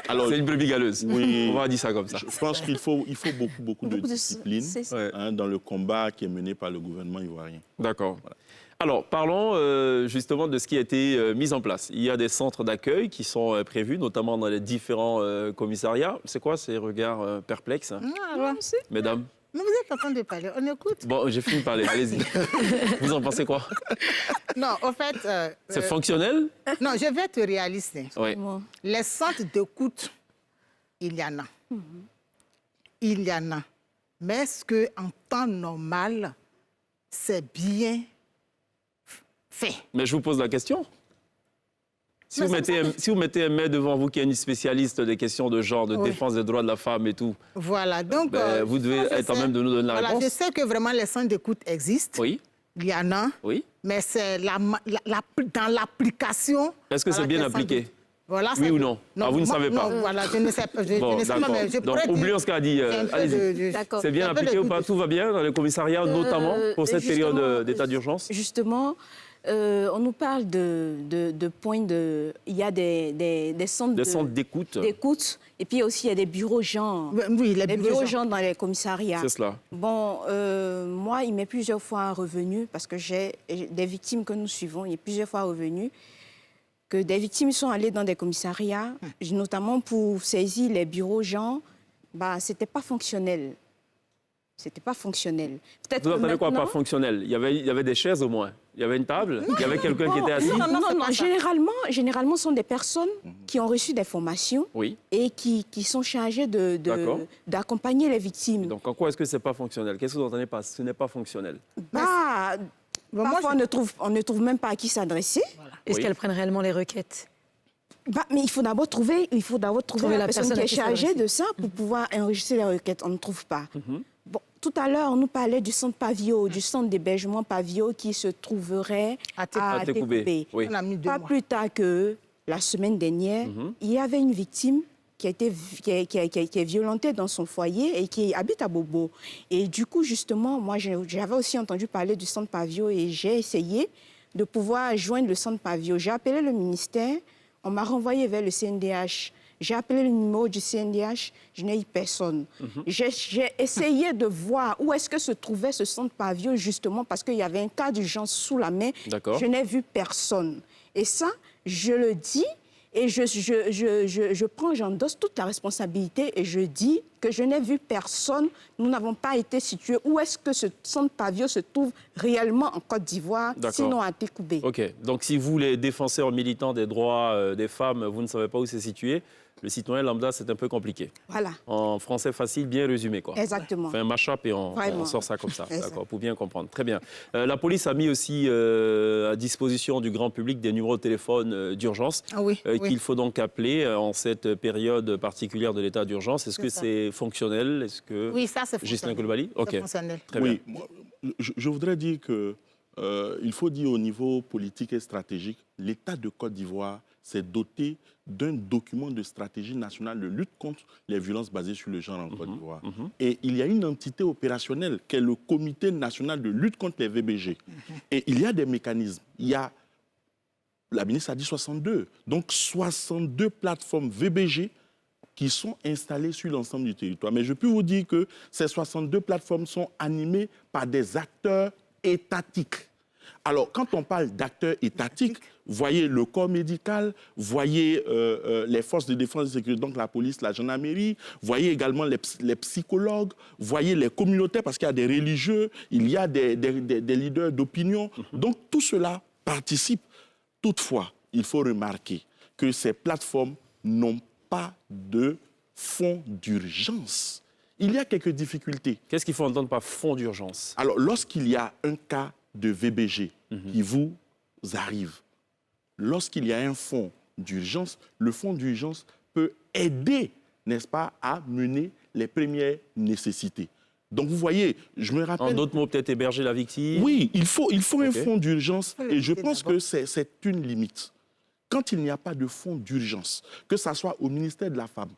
Alors, c'est une brebis galeuse. Oui. On va dire ça comme ça. je pense qu'il faut beaucoup de Beaucoup de- discipline c'est ça. Ouais. dans le combat qui est mené par le gouvernement ivoirien. D'accord. Alors, parlons justement de ce qui a été mis en place. Il y a des centres d'accueil qui sont prévus, notamment dans les différents commissariats. C'est quoi ces regards perplexes, hein, Alors, mesdames? mais vous êtes en train de parler, on écoute. Bon, j'ai fini de parler, allez-y. Vous en pensez quoi? Non, en fait, C'est fonctionnel? non, je vais être réaliste. Oui. Bon. Les centres d'écoute, il y en a. Il y en a. Mais est-ce qu'en temps normal, c'est bien fait? Mais je vous pose la question. Si Mais vous, mettez un maire devant vous qui est une spécialiste des questions de genre, de Oui. défense des droits de la femme et tout, Voilà, donc... vous devez moi, je être en sais- même de nous donner la voilà, réponse. je sais que vraiment les centres d'écoute existent. Oui, Il y en a. oui. Mais c'est dans l'application... Est-ce que c'est voilà, bien des centres appliqué? d'écoute. Voilà, Oui c'est- ou non? Ah, vous ne savez pas. Non, voilà, je ne sais pas. Je Bon, ne sais pas, d'accord. mais je Donc, pourrais dire- oublions ce qu'a dit. c'est un peu Allez-y. D'accord. C'est bien un peu appliqué ou d'écoute pas? dessus. Tout va bien dans les commissariats, notamment pour cette période justement, d'état d'urgence? Justement, on nous parle de points de... Il y a des centres Des centres d'écoute, d'écoute et puis aussi il y a des bureaux gens. Oui, les Les bureaux bureaux gens. gens dans les commissariats. c'est cela. Bon, moi, il m'est plusieurs fois revenu, parce que j'ai des victimes que nous suivons, il est plusieurs fois revenu, que des victimes sont allées dans des commissariats, notamment pour saisir les bureaux gens, bah, c'était pas fonctionnel. C'était pas fonctionnel. Peut-être Vous que entendez quoi maintenant- par fonctionnel? Il y avait des chaises au moins. Il y avait une table. Il y avait quelqu'un qui était assis. Non, non, c'est non. pas ça. Généralement, ce sont des personnes qui ont reçu des formations Oui. et qui sont chargées D'accord. d'accompagner les victimes. Donc en quoi est-ce que c'est pas fonctionnel? Qu'est-ce que vous entendez par ce n'est pas fonctionnel? Bah, Bon, moi, parfois, on ne trouve même pas à qui s'adresser. Est-ce Oui. qu'elles prennent réellement les requêtes? Bah, mais il faut d'abord trouver la personne qui à est qui chargée s'adresser. de ça pour pouvoir enregistrer les requêtes. On ne trouve pas. Bon, tout à l'heure, on nous parlait du centre Pavio, du centre d'hébergement Pavio qui se trouverait À Técoubé. Técoubé. Oui. On a mis 2 Pas mois. plus tard que la semaine dernière, il y avait une victime qui est violentée dans son foyer et qui habite à Bobo. Et du coup, justement, moi, j'avais aussi entendu parler du centre Pavio et j'ai essayé de pouvoir joindre le centre Pavio. J'ai appelé le ministère, on m'a renvoyé vers le CNDH. J'ai appelé le numéro du CNDH, je n'ai eu personne. J'ai essayé de voir où est-ce que se trouvait ce centre Pavio, justement, parce qu'il y avait un cas d'urgence sous la main. Je n'ai vu personne. Et ça, je le dis, et j'endosse toute la responsabilité et je dis que je n'ai vu personne. Nous n'avons pas été situés. Où est-ce que ce centre Pavio se trouve réellement en Côte d'Ivoire, sinon à Tékoubé? OK. Donc, si vous, les défenseurs militants des droits des femmes, vous ne savez pas où c'est situé, le citoyen lambda, c'est un peu compliqué. Voilà. En français facile, bien résumé, quoi. Exactement. On fait un mash-up et on sort ça comme ça, d'accord, pour bien comprendre. Très bien. La police a mis aussi à disposition du grand public des numéros de téléphone d'urgence qu'il faut donc appeler en cette période particulière de l'état d'urgence. Est-ce que c'est fonctionnel? Est-ce que... Oui, ça c'est fonctionnel. Justin Coulibaly? OK. C'est fonctionnel. Très bien. Moi, je voudrais dire que il faut dire au niveau politique et stratégique, l'État de Côte d'Ivoire s'est doté d'un document de stratégie nationale de lutte contre les violences basées sur le genre en Côte d'Ivoire. Et il y a une entité opérationnelle qui est le Comité national de lutte contre les VBG. Et il y a des mécanismes. Il y a, la ministre a dit 62, donc 62 plateformes VBG qui sont installées sur l'ensemble du territoire. Mais je peux vous dire que ces 62 plateformes sont animées par des acteurs étatiques. Alors, quand on parle d'acteurs étatiques, voyez le corps médical, voyez les forces de défense et de sécurité, donc la police, la gendarmerie, voyez également les psychologues, voyez les communautaires, parce qu'il y a des religieux, il y a des leaders d'opinion. Donc, tout cela participe. Toutefois, il faut remarquer que ces plateformes n'ont pas de fonds d'urgence. Il y a quelques difficultés. Qu'est-ce qu'il faut entendre par fonds d'urgence? Alors, lorsqu'il y a un cas de VBG qui vous arrive, lorsqu'il y a un fonds d'urgence, le fonds d'urgence peut aider, n'est-ce pas, à mener les premières nécessités. Donc, vous voyez, je me rappelle... En d'autres mots, peut-être héberger la victime? Oui, il faut un fonds d'urgence et je pense que c'est une limite. Quand il n'y a pas de fonds d'urgence, que ce soit au ministère de la Femme,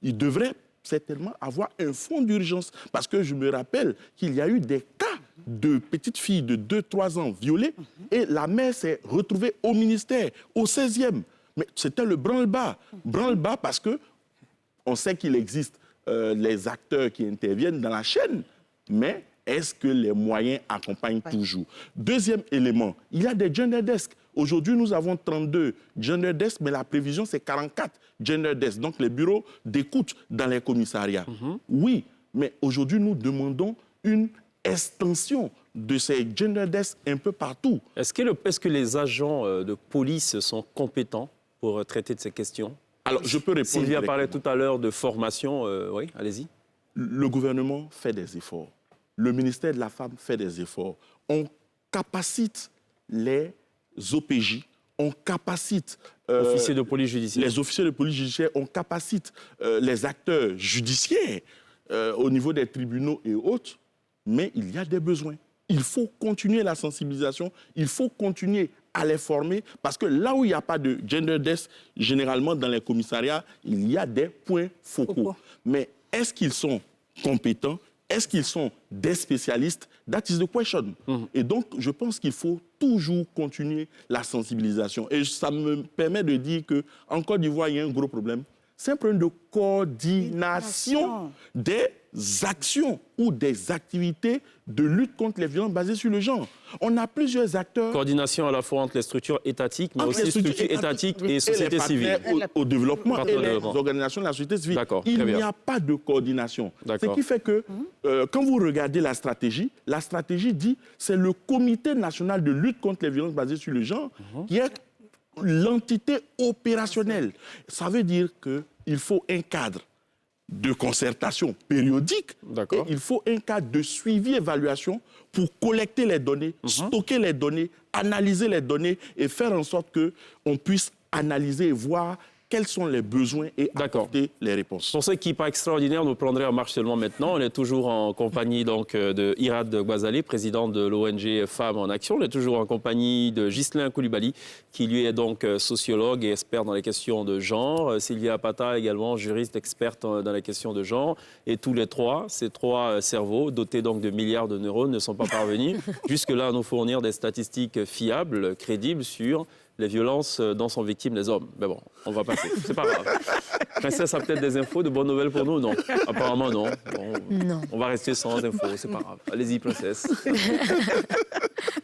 il devrait certainement avoir un fonds d'urgence. Parce que je me rappelle qu'il y a eu des cas de petites filles de 2-3 ans violées et la mère s'est retrouvée au ministère, au 16e. Mais c'était le branle-bas. Branle-bas parce qu'on sait qu'il existe les acteurs qui interviennent dans la chaîne, mais est-ce que les moyens accompagnent toujours? Deuxième élément, il y a des gender desks. Aujourd'hui, nous avons 32 gender desks, mais la prévision, c'est 44 gender desks. Donc, les bureaux d'écoute dans les commissariats. Oui, mais aujourd'hui, nous demandons une extension de ces gender desks un peu partout. Est-ce que les agents de police sont compétents pour traiter de ces questions? Alors, je peux répondre. Sylvia parlait tout à l'heure de formation. Oui, allez-y. Le gouvernement fait des efforts. Le ministère de la Femme fait des efforts. On capacite les OPJ, on capacite officiers de police judiciaire. Les officiers de police judiciaire, on capacite les acteurs judiciaires au niveau des tribunaux et autres, mais il y a des besoins. Il faut continuer la sensibilisation, il faut continuer à les former, parce que là où il n'y a pas de gender desk, généralement dans les commissariats, il y a des points focaux. Mais est-ce qu'ils sont compétents? Est-ce qu'ils sont des spécialistes? That is the question. Et donc, je pense qu'il faut toujours continuer la sensibilisation. Et ça me permet de dire qu'en Côte d'Ivoire, il y a un gros problème. C'est un problème de coordination des actions ou des activités de lutte contre les violences basées sur le genre. On a plusieurs acteurs... Coordination à la fois entre les structures étatiques, mais aussi les structures étatiques et société civile. Au développement et les organisations de la société civile. Il n'y a pas de coordination. Ce qui fait que, quand vous regardez la stratégie dit c'est le Comité national de lutte contre les violences basées sur le genre qui est l'entité opérationnelle. Ça veut dire qu'il faut un cadre de concertation périodique et il faut un cadre de suivi-évaluation pour collecter les données, stocker les données, analyser les données et faire en sorte qu'on puisse analyser et voir quels sont les besoins et apporter les réponses. Pour ceux qui pas extraordinaire, nous prendrons en marche seulement maintenant. On est toujours en compagnie donc de Irad Ghazali, président de l'ONG Femmes en Action. On est toujours en compagnie de Ghislain Koulibaly, qui lui est donc sociologue et expert dans les questions de genre. Sylvia Pata également, juriste experte dans les questions de genre. Et tous les trois, ces trois cerveaux, dotés donc de milliards de neurones, ne sont pas parvenus jusque-là à nous fournir des statistiques fiables, crédibles sur les violences dont sont victimes les hommes. Mais bon, on va passer. C'est pas grave. Princesse a peut-être des infos, de bonnes nouvelles pour nous? Non. Apparemment, non. Bon, Non. On va rester sans infos, c'est pas grave. Allez-y, princesse.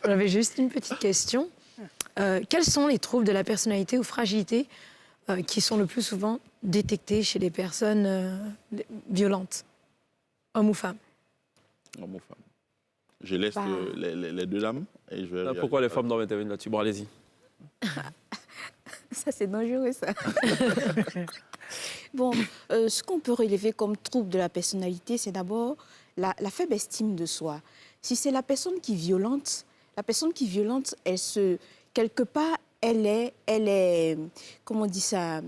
J'avais juste une petite question. Quels sont les troubles de la personnalité ou fragilité qui sont le plus souvent détectés chez les personnes violentes, hommes ou femmes? Homme ou femme. Je laisse les deux dames et je vais Pourquoi les femmes doivent intervenir là-dessus? Bon, allez-y. Ça, c'est dangereux, ça. Bon, ce qu'on peut relever comme trouble de la personnalité, c'est d'abord la faible estime de soi. Si c'est la personne qui est violente, quelque part, elle est, comment on dit ça,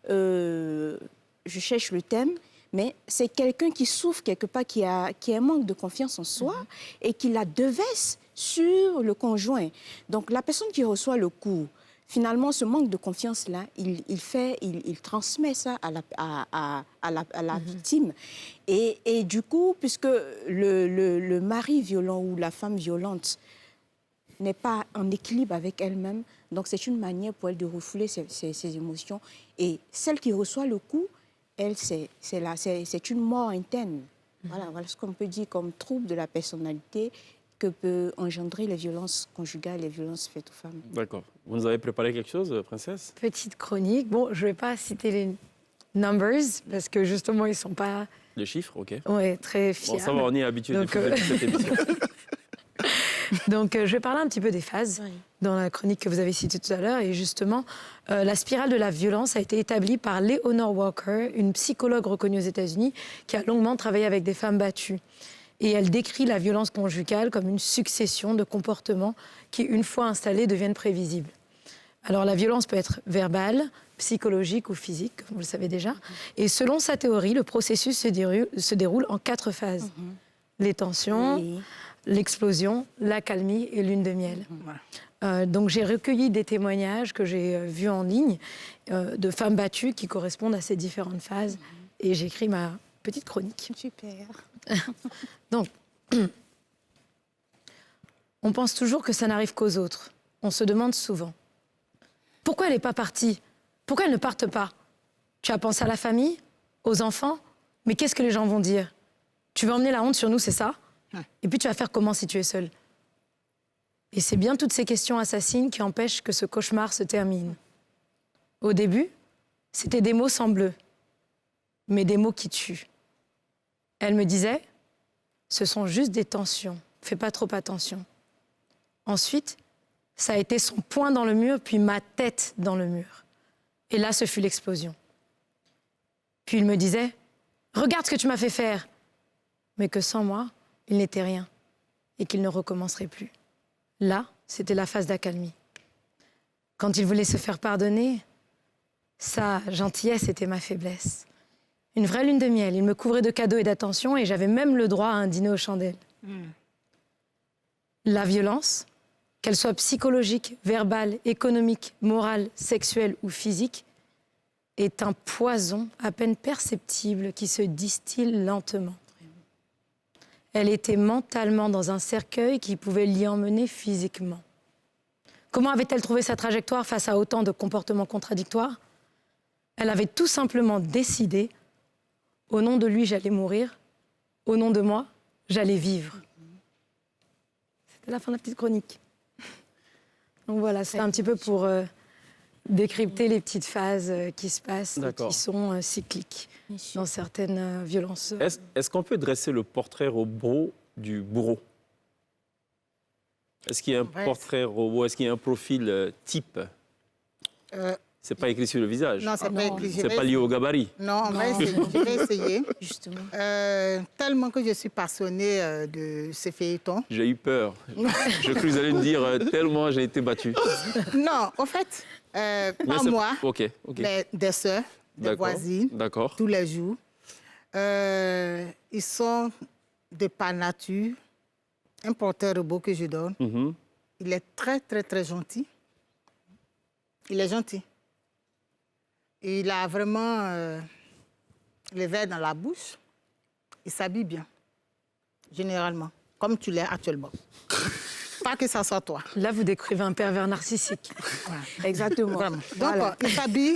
je cherche le thème, mais c'est quelqu'un qui souffre quelque part, qui a un manque de confiance en soi et qui la devesse sur le conjoint. Donc, la personne qui reçoit le coup, finalement, ce manque de confiance-là, il transmet ça à la victime. Et du coup, puisque le mari violent ou la femme violente n'est pas en équilibre avec elle-même, donc c'est une manière pour elle de refouler ses émotions. Et celle qui reçoit le coup, elle, c'est une mort interne. Voilà ce qu'on peut dire comme trouble de la personnalité que peut engendrer les violences conjugales, les violences faites aux femmes. D'accord. Vous nous avez préparé quelque chose, princesse? Petite chronique. Bon, je ne vais pas citer les numbers parce que justement, ils ne sont pas Les chiffres, ok. très fiables. Bon, ça va, on est habitué Donc, depuis cette émission. Donc, je vais parler un petit peu des phases dans la chronique que vous avez citée tout à l'heure. Et justement, la spirale de la violence a été établie par Leonore Walker, une psychologue reconnue aux États-Unis qui a longuement travaillé avec des femmes battues. Et elle décrit la violence conjugale comme une succession de comportements qui, une fois installés, deviennent prévisibles. Alors, la violence peut être verbale, psychologique ou physique, comme vous le savez déjà. Et selon sa théorie, le processus se déroule en 4 phases. Les tensions, l'explosion, l'accalmie et lune de miel. Donc, j'ai recueilli des témoignages que j'ai vus en ligne de femmes battues qui correspondent à ces différentes phases. Et j'ai écrit ma petite chronique. Super. Donc, on pense toujours que ça n'arrive qu'aux autres. On se demande souvent, pourquoi elle n'est pas partie? Pourquoi elle ne parte pas? Tu as pensé à la famille? Aux enfants? Mais qu'est-ce que les gens vont dire? Tu veux emmener la honte sur nous, c'est ça? Et puis tu vas faire comment si tu es seule? Et c'est bien toutes ces questions assassines qui empêchent que ce cauchemar se termine. Au début, c'était des mots sans bleu, mais des mots qui tuent. Elle me disait, ce sont juste des tensions, fais pas trop attention. Ensuite, ça a été son poing dans le mur, puis ma tête dans le mur. Et là, ce fut l'explosion. Puis il me disait, regarde ce que tu m'as fait faire. Mais que sans moi, il n'était rien et qu'il ne recommencerait plus. Là, c'était la phase d'accalmie. Quand il voulait se faire pardonner, sa gentillesse était ma faiblesse. Une vraie lune de miel. Il me couvrait de cadeaux et d'attention et j'avais même le droit à un dîner aux chandelles. La violence, qu'elle soit psychologique, verbale, économique, morale, sexuelle ou physique, est un poison à peine perceptible qui se distille lentement. Elle était mentalement dans un cercueil qui pouvait l'y emmener physiquement. Comment avait-elle trouvé sa trajectoire face à autant de comportements contradictoires? Elle avait tout simplement décidé, au nom de lui, j'allais mourir, au nom de moi, j'allais vivre. C'était la fin de la petite chronique. Donc voilà, c'est un petit peu pour décrypter les petites phases qui se passent, qui sont cycliques dans certaines violences. Est-ce qu'on peut dresser le portrait robot du bourreau? Est-ce qu'il y a un portrait robot? Est-ce qu'il y a un profil type? C'est pas écrit sur le visage. Non, c'est pas écrit. C'est pas lié au gabarit. Non, on va essayer. Je vais essayer. Justement. Tellement que je suis passionnée de ces feuilletons. J'ai eu peur. Je crois que vous allez me dire tellement j'ai été battu. Non, en fait, Mais pas c'est- moi, Ok. mais des sœurs, des D'accord. voisines, D'accord. tous les jours. Ils sont de par nature. Un porteur robot que je donne, Mhm. il est très, très, très gentil. Il est gentil. Il a vraiment les verres dans la bouche. Il s'habille bien, généralement, comme tu l'es actuellement. Pas que ça soit toi. Là, vous décrivez un pervers narcissique. Exactement. Vraiment. Donc,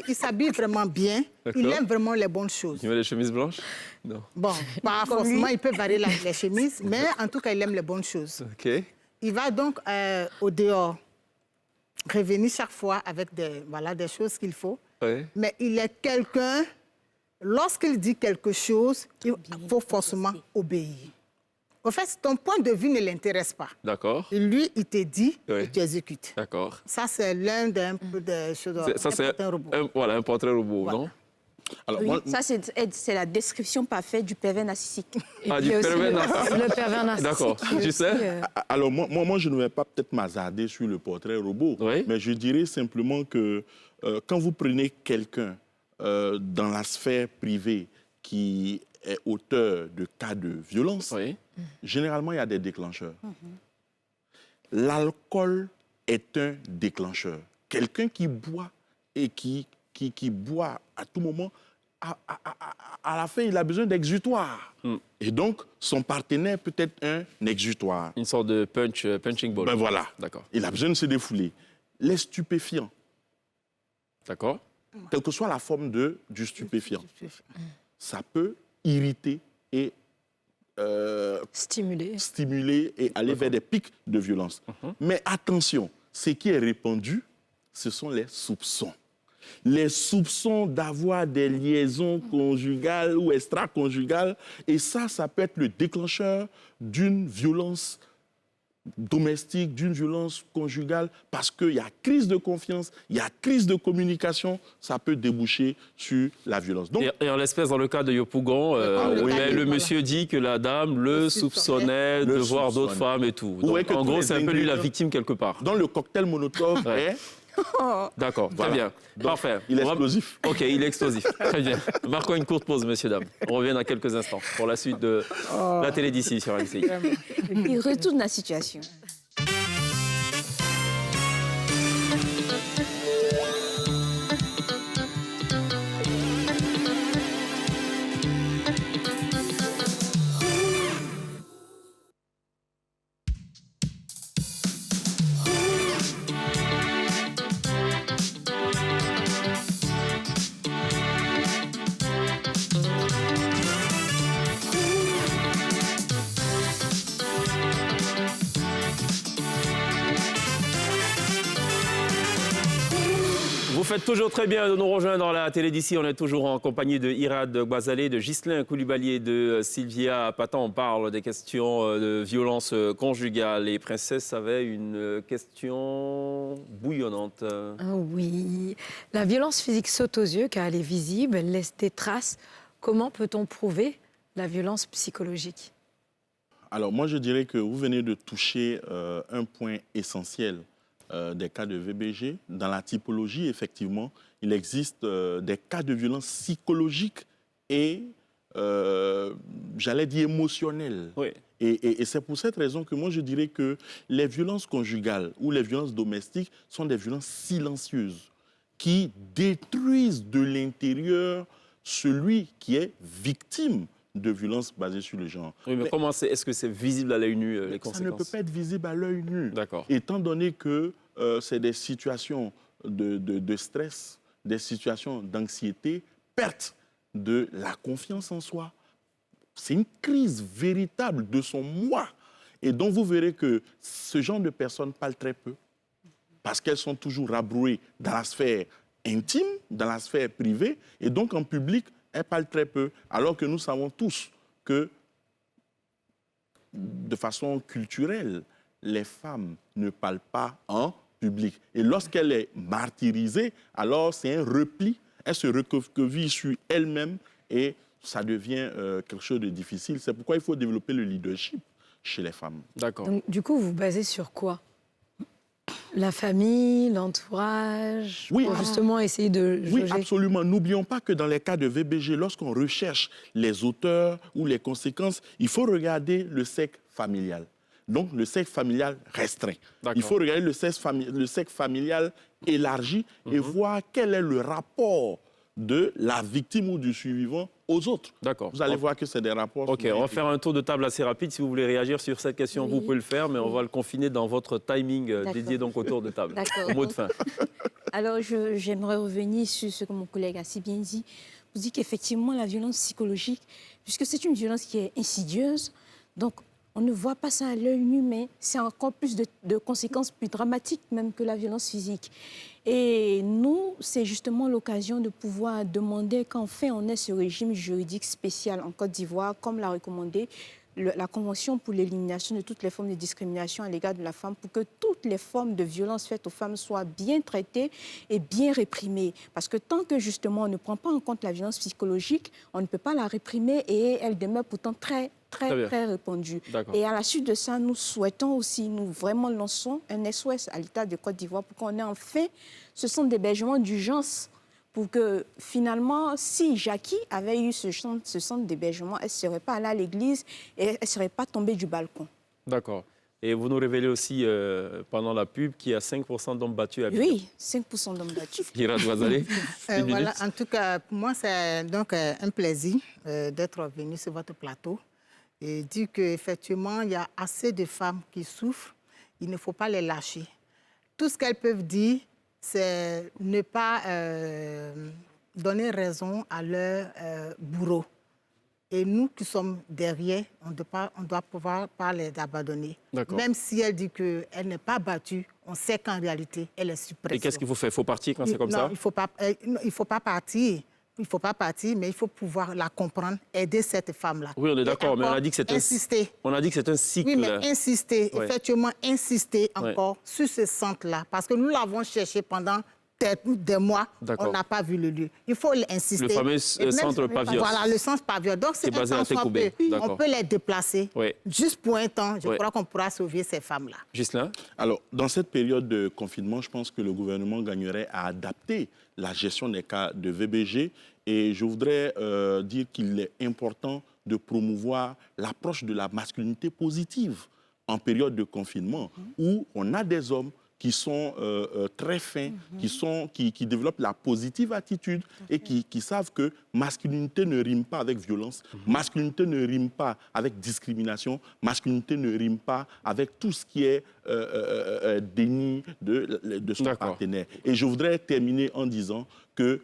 il s'habille vraiment bien. Il D'accord. aime vraiment les bonnes choses. Il met les chemises blanches? Non. Bon, pas forcément, il peut varier les chemises, mais en tout cas, il aime les bonnes choses. Ok. Il va donc au dehors revenir chaque fois avec des choses qu'il faut. Ouais. Mais il est quelqu'un, lorsqu'il dit quelque chose, il faut forcément obéir. En fait, ton point de vue ne l'intéresse pas. D'accord. Et lui, il te dit Ouais. et tu exécutes. D'accord. Ça, c'est l'un des choses. Ça, c'est un robot. un portrait robot, Voilà. non? Alors, Oui, moi, ça, c'est la description parfaite du pervers narcissique. Et Ah, puis du aussi pervers le, narcissique. le pervers narcissique. D'accord. qui Tu aussi, sais alors moi, je ne vais pas peut-être m'hasarder sur le portrait robot, Oui. mais je dirais simplement que quand vous prenez quelqu'un dans la sphère privée qui est auteur de cas de violence, Oui. généralement, il y a des déclencheurs. L'alcool est un déclencheur. Quelqu'un qui boit et qui boit à tout moment, à la fin, il a besoin d'exutoire. Et donc, son partenaire peut être un exutoire. Une sorte de punching ball. Ben voilà. D'accord. Il a besoin de se défouler. Les stupéfiants, D'accord. quelle que soit la forme du stupéfiant, ça peut irriter et Stimulé. stimuler et aller vers des pics de violence. Mais attention, ce qui est répandu, ce sont les soupçons. Les soupçons d'avoir des liaisons conjugales ou extra-conjugales. Et ça peut être le déclencheur d'une violence domestique, d'une violence conjugale, parce qu'il y a crise de confiance, il y a crise de communication, ça peut déboucher sur la violence. Donc, Et en l'espèce, dans le cas de Yopougon, le monsieur dit que la dame le soupçonnait de voir d'autres femmes et tout. Donc, Ouais, que en tous gros, les c'est un peu lui la ingrédients- victime quelque part. dans le cocktail Molotov, Ouais. D'accord, Voilà. très bien. Parfait. il est On va- explosif. Ok, il est explosif. Très bien. Marquons une courte pause, messieurs, dames. On revient dans quelques instants pour la suite de la télé d'ici sur LCI. Il retourne la situation. Vous faites toujours très bien de nous rejoindre dans la télé d'ici. On est toujours en compagnie de Irad Ghazaleh, de Ghislain Koulibaly et de Sylvia Patan. On parle des questions de violence conjugale. Et Princesse avait une question bouillonnante. Ah oui. La violence physique saute aux yeux car elle est visible, elle laisse des traces. Comment peut-on prouver la violence psychologique? Alors moi, je dirais que vous venez de toucher un point essentiel des cas de VBG. Dans la typologie, effectivement, il existe des cas de violence psychologique et, j'allais dire, émotionnelle. Oui. Et c'est pour cette raison que moi, je dirais que les violences conjugales ou les violences domestiques sont des violences silencieuses qui détruisent de l'intérieur celui qui est victime de violences basées sur le genre. Oui, mais comment est-ce que c'est visible à l'œil nu, les Ça conséquences? ne peut pas être visible à l'œil nu. D'accord. Étant donné que c'est des situations de stress, des situations d'anxiété, perte de la confiance en soi. C'est une crise véritable de son moi. Et donc, vous verrez que ce genre de personnes parlent très peu parce qu'elles sont toujours rabrouées dans la sphère intime, dans la sphère privée, et donc en public, elles parlent très peu, alors que nous savons tous que, de façon culturelle, les femmes ne parlent pas en public. Et lorsqu'elle est martyrisée, alors c'est un repli, elle se recroqueville sur elle-même et ça devient quelque chose de difficile. C'est pourquoi il faut développer le leadership chez les femmes. D'accord. Donc, du coup, vous basez sur quoi? La famille, l'entourage, Oui, pour justement essayer de Oui, jauger. absolument. N'oublions pas que dans les cas de VBG, lorsqu'on recherche les auteurs ou les conséquences, il faut regarder le cercle familial. Donc, le cercle familial restreint. D'accord. Il faut regarder le cercle familial élargi et voir quel est le rapport de la victime ou du survivant aux autres. D'accord. Vous allez voir que c'est des rapports... Ok, on va faire un tour de table assez rapide. Si vous voulez réagir sur cette question, Oui. vous pouvez le faire, mais on va le confiner dans votre timing D'accord. dédié donc au tour de table. D'accord. Au mot de fin. Alors, j'aimerais revenir sur ce que mon collègue a si bien dit. Vous dites qu'effectivement, la violence psychologique, puisque c'est une violence qui est insidieuse, donc on ne voit pas ça à l'œil nu, mais c'est encore plus de conséquences plus dramatiques même que la violence physique. Et nous, c'est justement l'occasion de pouvoir demander qu'enfin on ait ce régime juridique spécial en Côte d'Ivoire, comme l'a recommandé la Convention pour l'élimination de toutes les formes de discrimination à l'égard de la femme, pour que toutes les formes de violence faites aux femmes soient bien traitées et bien réprimées. Parce que tant que justement on ne prend pas en compte la violence psychologique, on ne peut pas la réprimer et elle demeure pourtant très répandue. D'accord. Et à la suite de ça, nous souhaitons aussi, nous vraiment lançons un SOS à l'État de Côte d'Ivoire pour qu'on ait enfin ce centre d'hébergement d'urgence pour que finalement, si Jackie avait eu ce centre d'hébergement, elle ne serait pas allée à l'église et elle ne serait pas tombée du balcon. D'accord. Et vous nous révélez aussi pendant la pub qu'il y a 5% d'hommes battus à Abidjan. Oui, 5% d'hommes battus. Ira Douazalé, une Voilà, minute. en tout cas, pour moi, c'est donc un plaisir d'être venu sur votre plateau et dire qu'effectivement, il y a assez de femmes qui souffrent. Il ne faut pas les lâcher. Tout ce qu'elles peuvent dire, c'est ne pas donner raison à leur bourreau. Et nous qui sommes derrière, on ne doit pouvoir pas les abandonner. D'accord. Même si elle dit qu'elle n'est pas battue, on sait qu'en réalité, elle est suppressée. Et qu'est-ce qu'il faut faire? Il faut partir quand c'est comme Non, ça? il ne faut pas partir. Il ne faut pas partir, mais il faut pouvoir la comprendre, aider cette femme-là. Oui, on est Et d'accord, mais on a encore dit que c'est insister. On a dit que c'est un cycle. Oui, mais insister, Ouais. effectivement, insister Ouais. encore sur ce centre-là. Parce que nous l'avons cherché pendant des mois, D'accord. on n'a pas vu le lieu. Il faut insister. Le fameux Et même- centre Pavios. Voilà, le centre Pavios. Donc, C'est basé à un temps soit Técoubé. peu, D'accord. on peut les déplacer. Oui. Juste pour un temps, je Ouais. crois qu'on pourra sauver ces femmes-là. Ghislain? Alors, dans cette période de confinement, je pense que le gouvernement gagnerait à adapter la gestion des cas de VBG. Et je voudrais dire qu'il est important de promouvoir l'approche de la masculinité positive en période de confinement, où on a des hommes qui sont très fins, qui développent la positive attitude et qui savent que masculinité ne rime pas avec violence, masculinité ne rime pas avec discrimination, masculinité ne rime pas avec tout ce qui est déni de son D'accord. partenaire. Et je voudrais terminer en disant que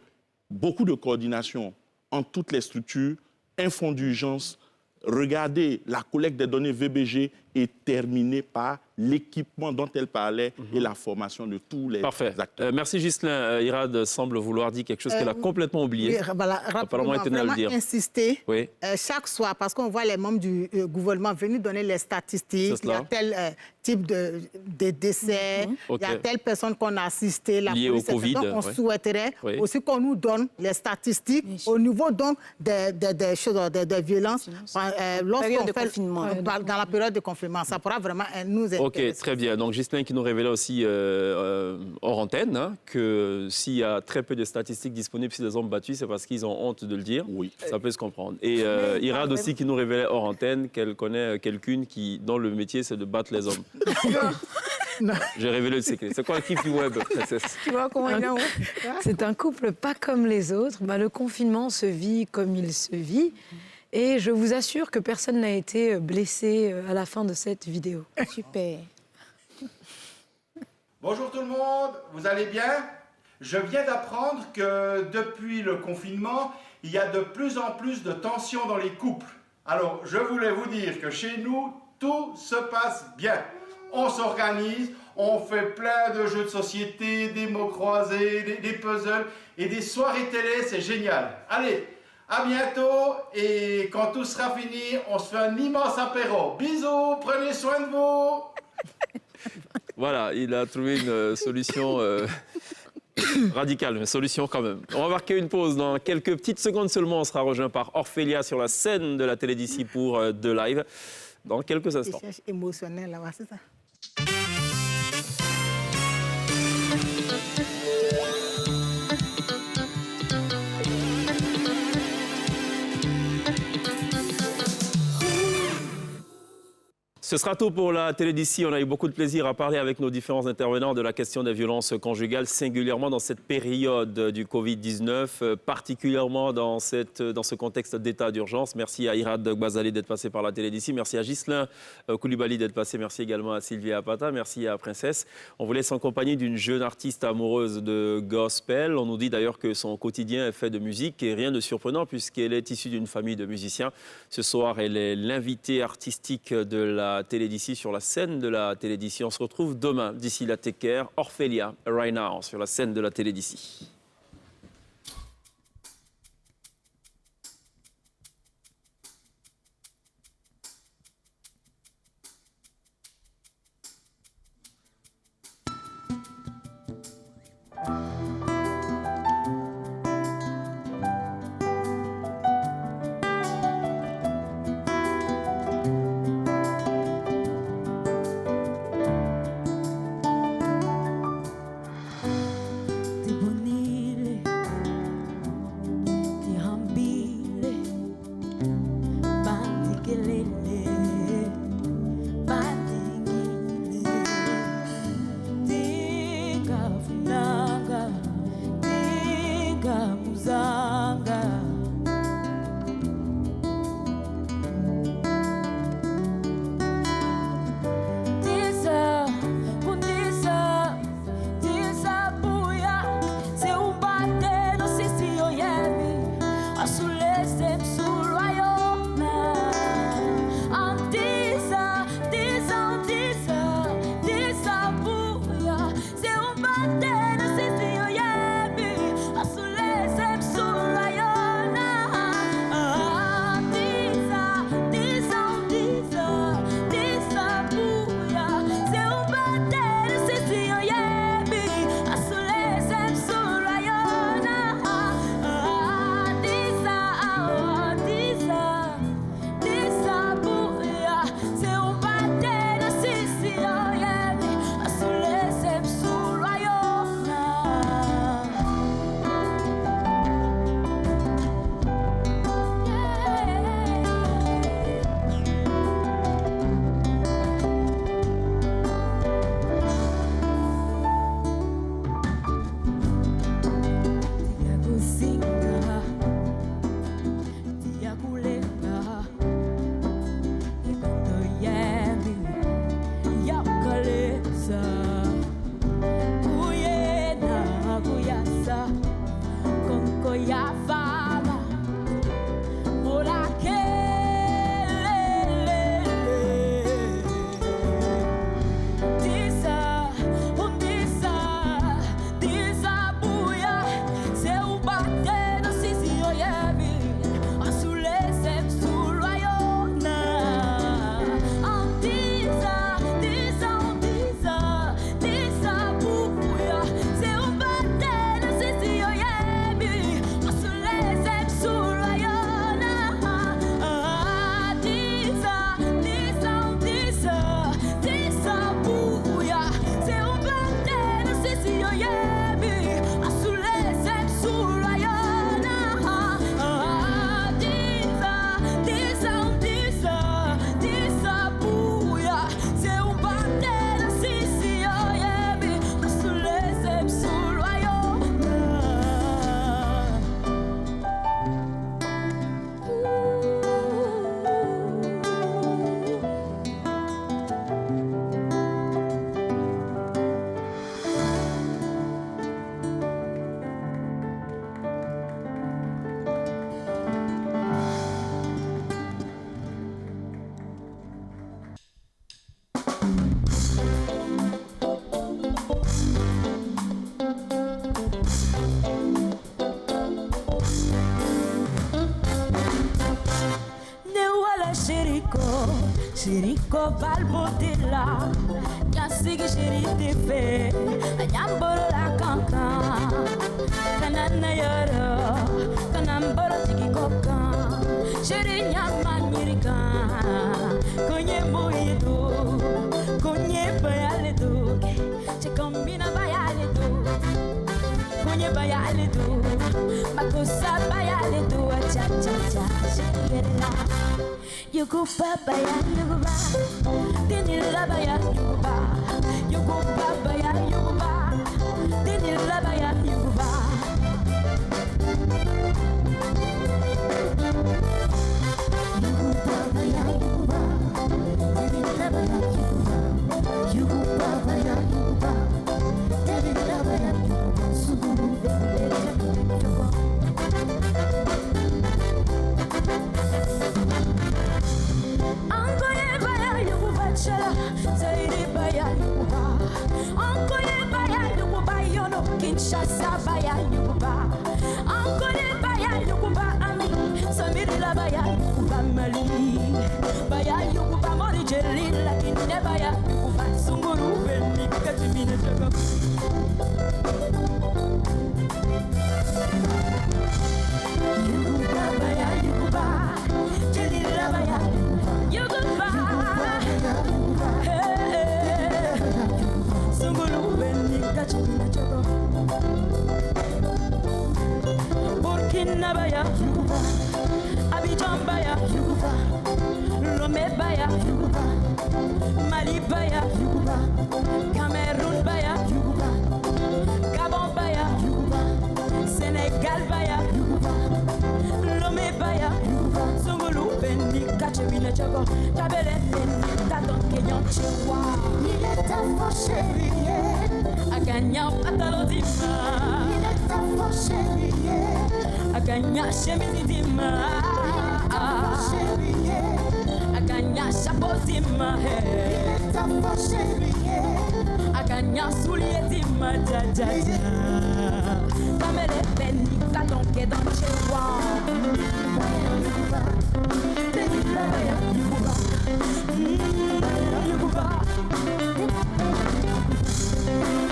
beaucoup de coordination entre toutes les structures, un fonds d'urgence, regarder la collecte des données VBG et terminer par l'équipement dont elle parlait et la formation de tous les Parfait. acteurs. Merci Ghislain. Irad semble vouloir dire quelque chose qu'elle a complètement oublié. Oui, voilà, Apparemment, elle tenait à le vraiment dire. insister Oui. chaque soir, parce qu'on voit les membres du gouvernement venir donner les statistiques. C'est Il y a cela. tel type de décès, Ok. il y a telle personne qu'on a assistée, la Lié au police, etc. Covid, Donc, on ouais. souhaiterait Oui. aussi qu'on nous donne les statistiques Bien sûr. au niveau donc des violences. Lorsqu'on Période de fait- confinement. dans la période de confinement, ça pourra vraiment nous intéresser. Ok, très bien. Donc Ghislain qui nous révélait aussi hors antenne que s'il y a très peu de statistiques disponibles sur les hommes battus, c'est parce qu'ils ont honte de le dire. Oui. Ça peut se comprendre. Et Irad aussi qui nous révélait hors antenne qu'elle connaît quelqu'une dont le métier c'est de battre les hommes. J'ai révélé le secret. C'est quoi le kiff du web, princesse? Tu vois comment il est C'est un couple pas comme les autres. Bah, le confinement se vit comme il se vit. Et je vous assure que personne n'a été blessé à la fin de cette vidéo. Super. Bonjour tout le monde, vous allez bien? Je viens d'apprendre que depuis le confinement, il y a de plus en plus de tensions dans les couples. Alors, je voulais vous dire que chez nous, tout se passe bien. On s'organise, on fait plein de jeux de société, des mots croisés, des puzzles et des soirées télé, c'est génial. Allez, à bientôt et quand tout sera fini, on se fait un immense apéro. Bisous, prenez soin de vous. Voilà, il a trouvé une solution radicale, mais solution quand même. On va marquer une pause. Dans quelques petites secondes seulement, on sera rejoint par Orphelia sur la scène de la télé d'ici pour The Live. Dans quelques instants. Recherche émotionnelle, là, c'est ça. Ce sera tout pour la télé d'ici. On a eu beaucoup de plaisir à parler avec nos différents intervenants de la question des violences conjugales, singulièrement dans cette période du Covid-19, particulièrement dans ce contexte d'état d'urgence. Merci à Irad Gbazali d'être passé par la télé d'ici. Merci à Ghislain Koulibaly d'être passé. Merci également à Sylvia Apata. Merci à Princesse. On vous laisse en compagnie d'une jeune artiste amoureuse de gospel. On nous dit d'ailleurs que son quotidien est fait de musique et rien de surprenant puisqu'elle est issue d'une famille de musiciens. Ce soir, elle est l'invitée artistique de la télé d'ici sur la scène de la télé d'ici. On se retrouve demain. D'ici là, take care. Orphelia, right now, sur la scène de la télé d'ici. T'es bonita. Siriko balbotela, Yasig Shirite, Ayamborola Kanka, Kanana Yara, Kanambora Tikikoka, Shirinya Manirika, Konye Moido, Konye Bayaledo, Chekombina Bayaledo, Konye Bayaledo, Makosa Bayaledo, Cha Cha Cha, Shirela. Yuguba baya yuguba, dinila baya yuguba, yuguba baya yuguba, dinila baya yuguba. Yuguba baya yuguba, dinila baya yuguba, yuguba baya yuguba, dinila baya yuguba, suguru yuguba. Ankoye baya yuguba chala, zaire baya yuguba. Ankoye baya yuguba yono, Kinshasa baya yuguba. Ankoye baya yuguba ami, Samirila baya yuguba Mali. Baya yuguba mori jeli, lakini baya yuguba sunguru beni katimine jaga. Yuguba baya yuguba, jeli la baya yuguba. Hey, sunguru beni katimine jaga. Burkina baya yuguba, Abidjan baya yuguba, Lomé baya yuguba, Mali baya yuguba, Cameroun baya yuguba, Gabon baya yuguba, Sénégal baya yuguba, Lomé baya yuguba, Songolo beni kachemine chago, Tabele beni taton kenyan chewa. Il est ta force chérie, Aganya patalodima. Il est ta force chérie, Aganya chemidima. Aganya chapotima. Il est ta force chérie, Aganya soulietima. Jajaja. Pamele beni tatonke dans chewa.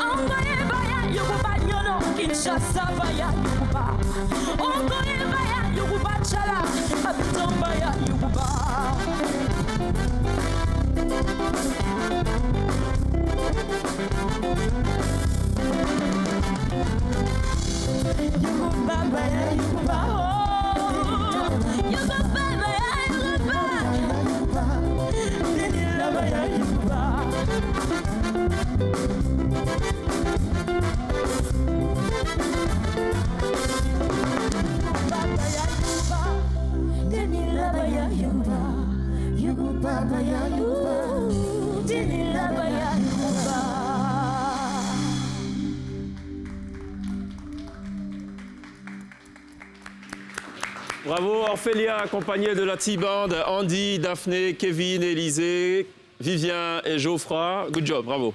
Angoye baya yuguba nyono, Kinshasa baya yuguba. Angoye baya yuguba chala, Abidjan baya yuguba. Yuguba baya yuguba, oh, yuguba baya yuguba, dinila baya yuguba. Bravo Orphélia, accompagnée de la T-Band, Andy, Daphné, Kevin, Élisée, Vivien et Geoffroy. Good job, bravo.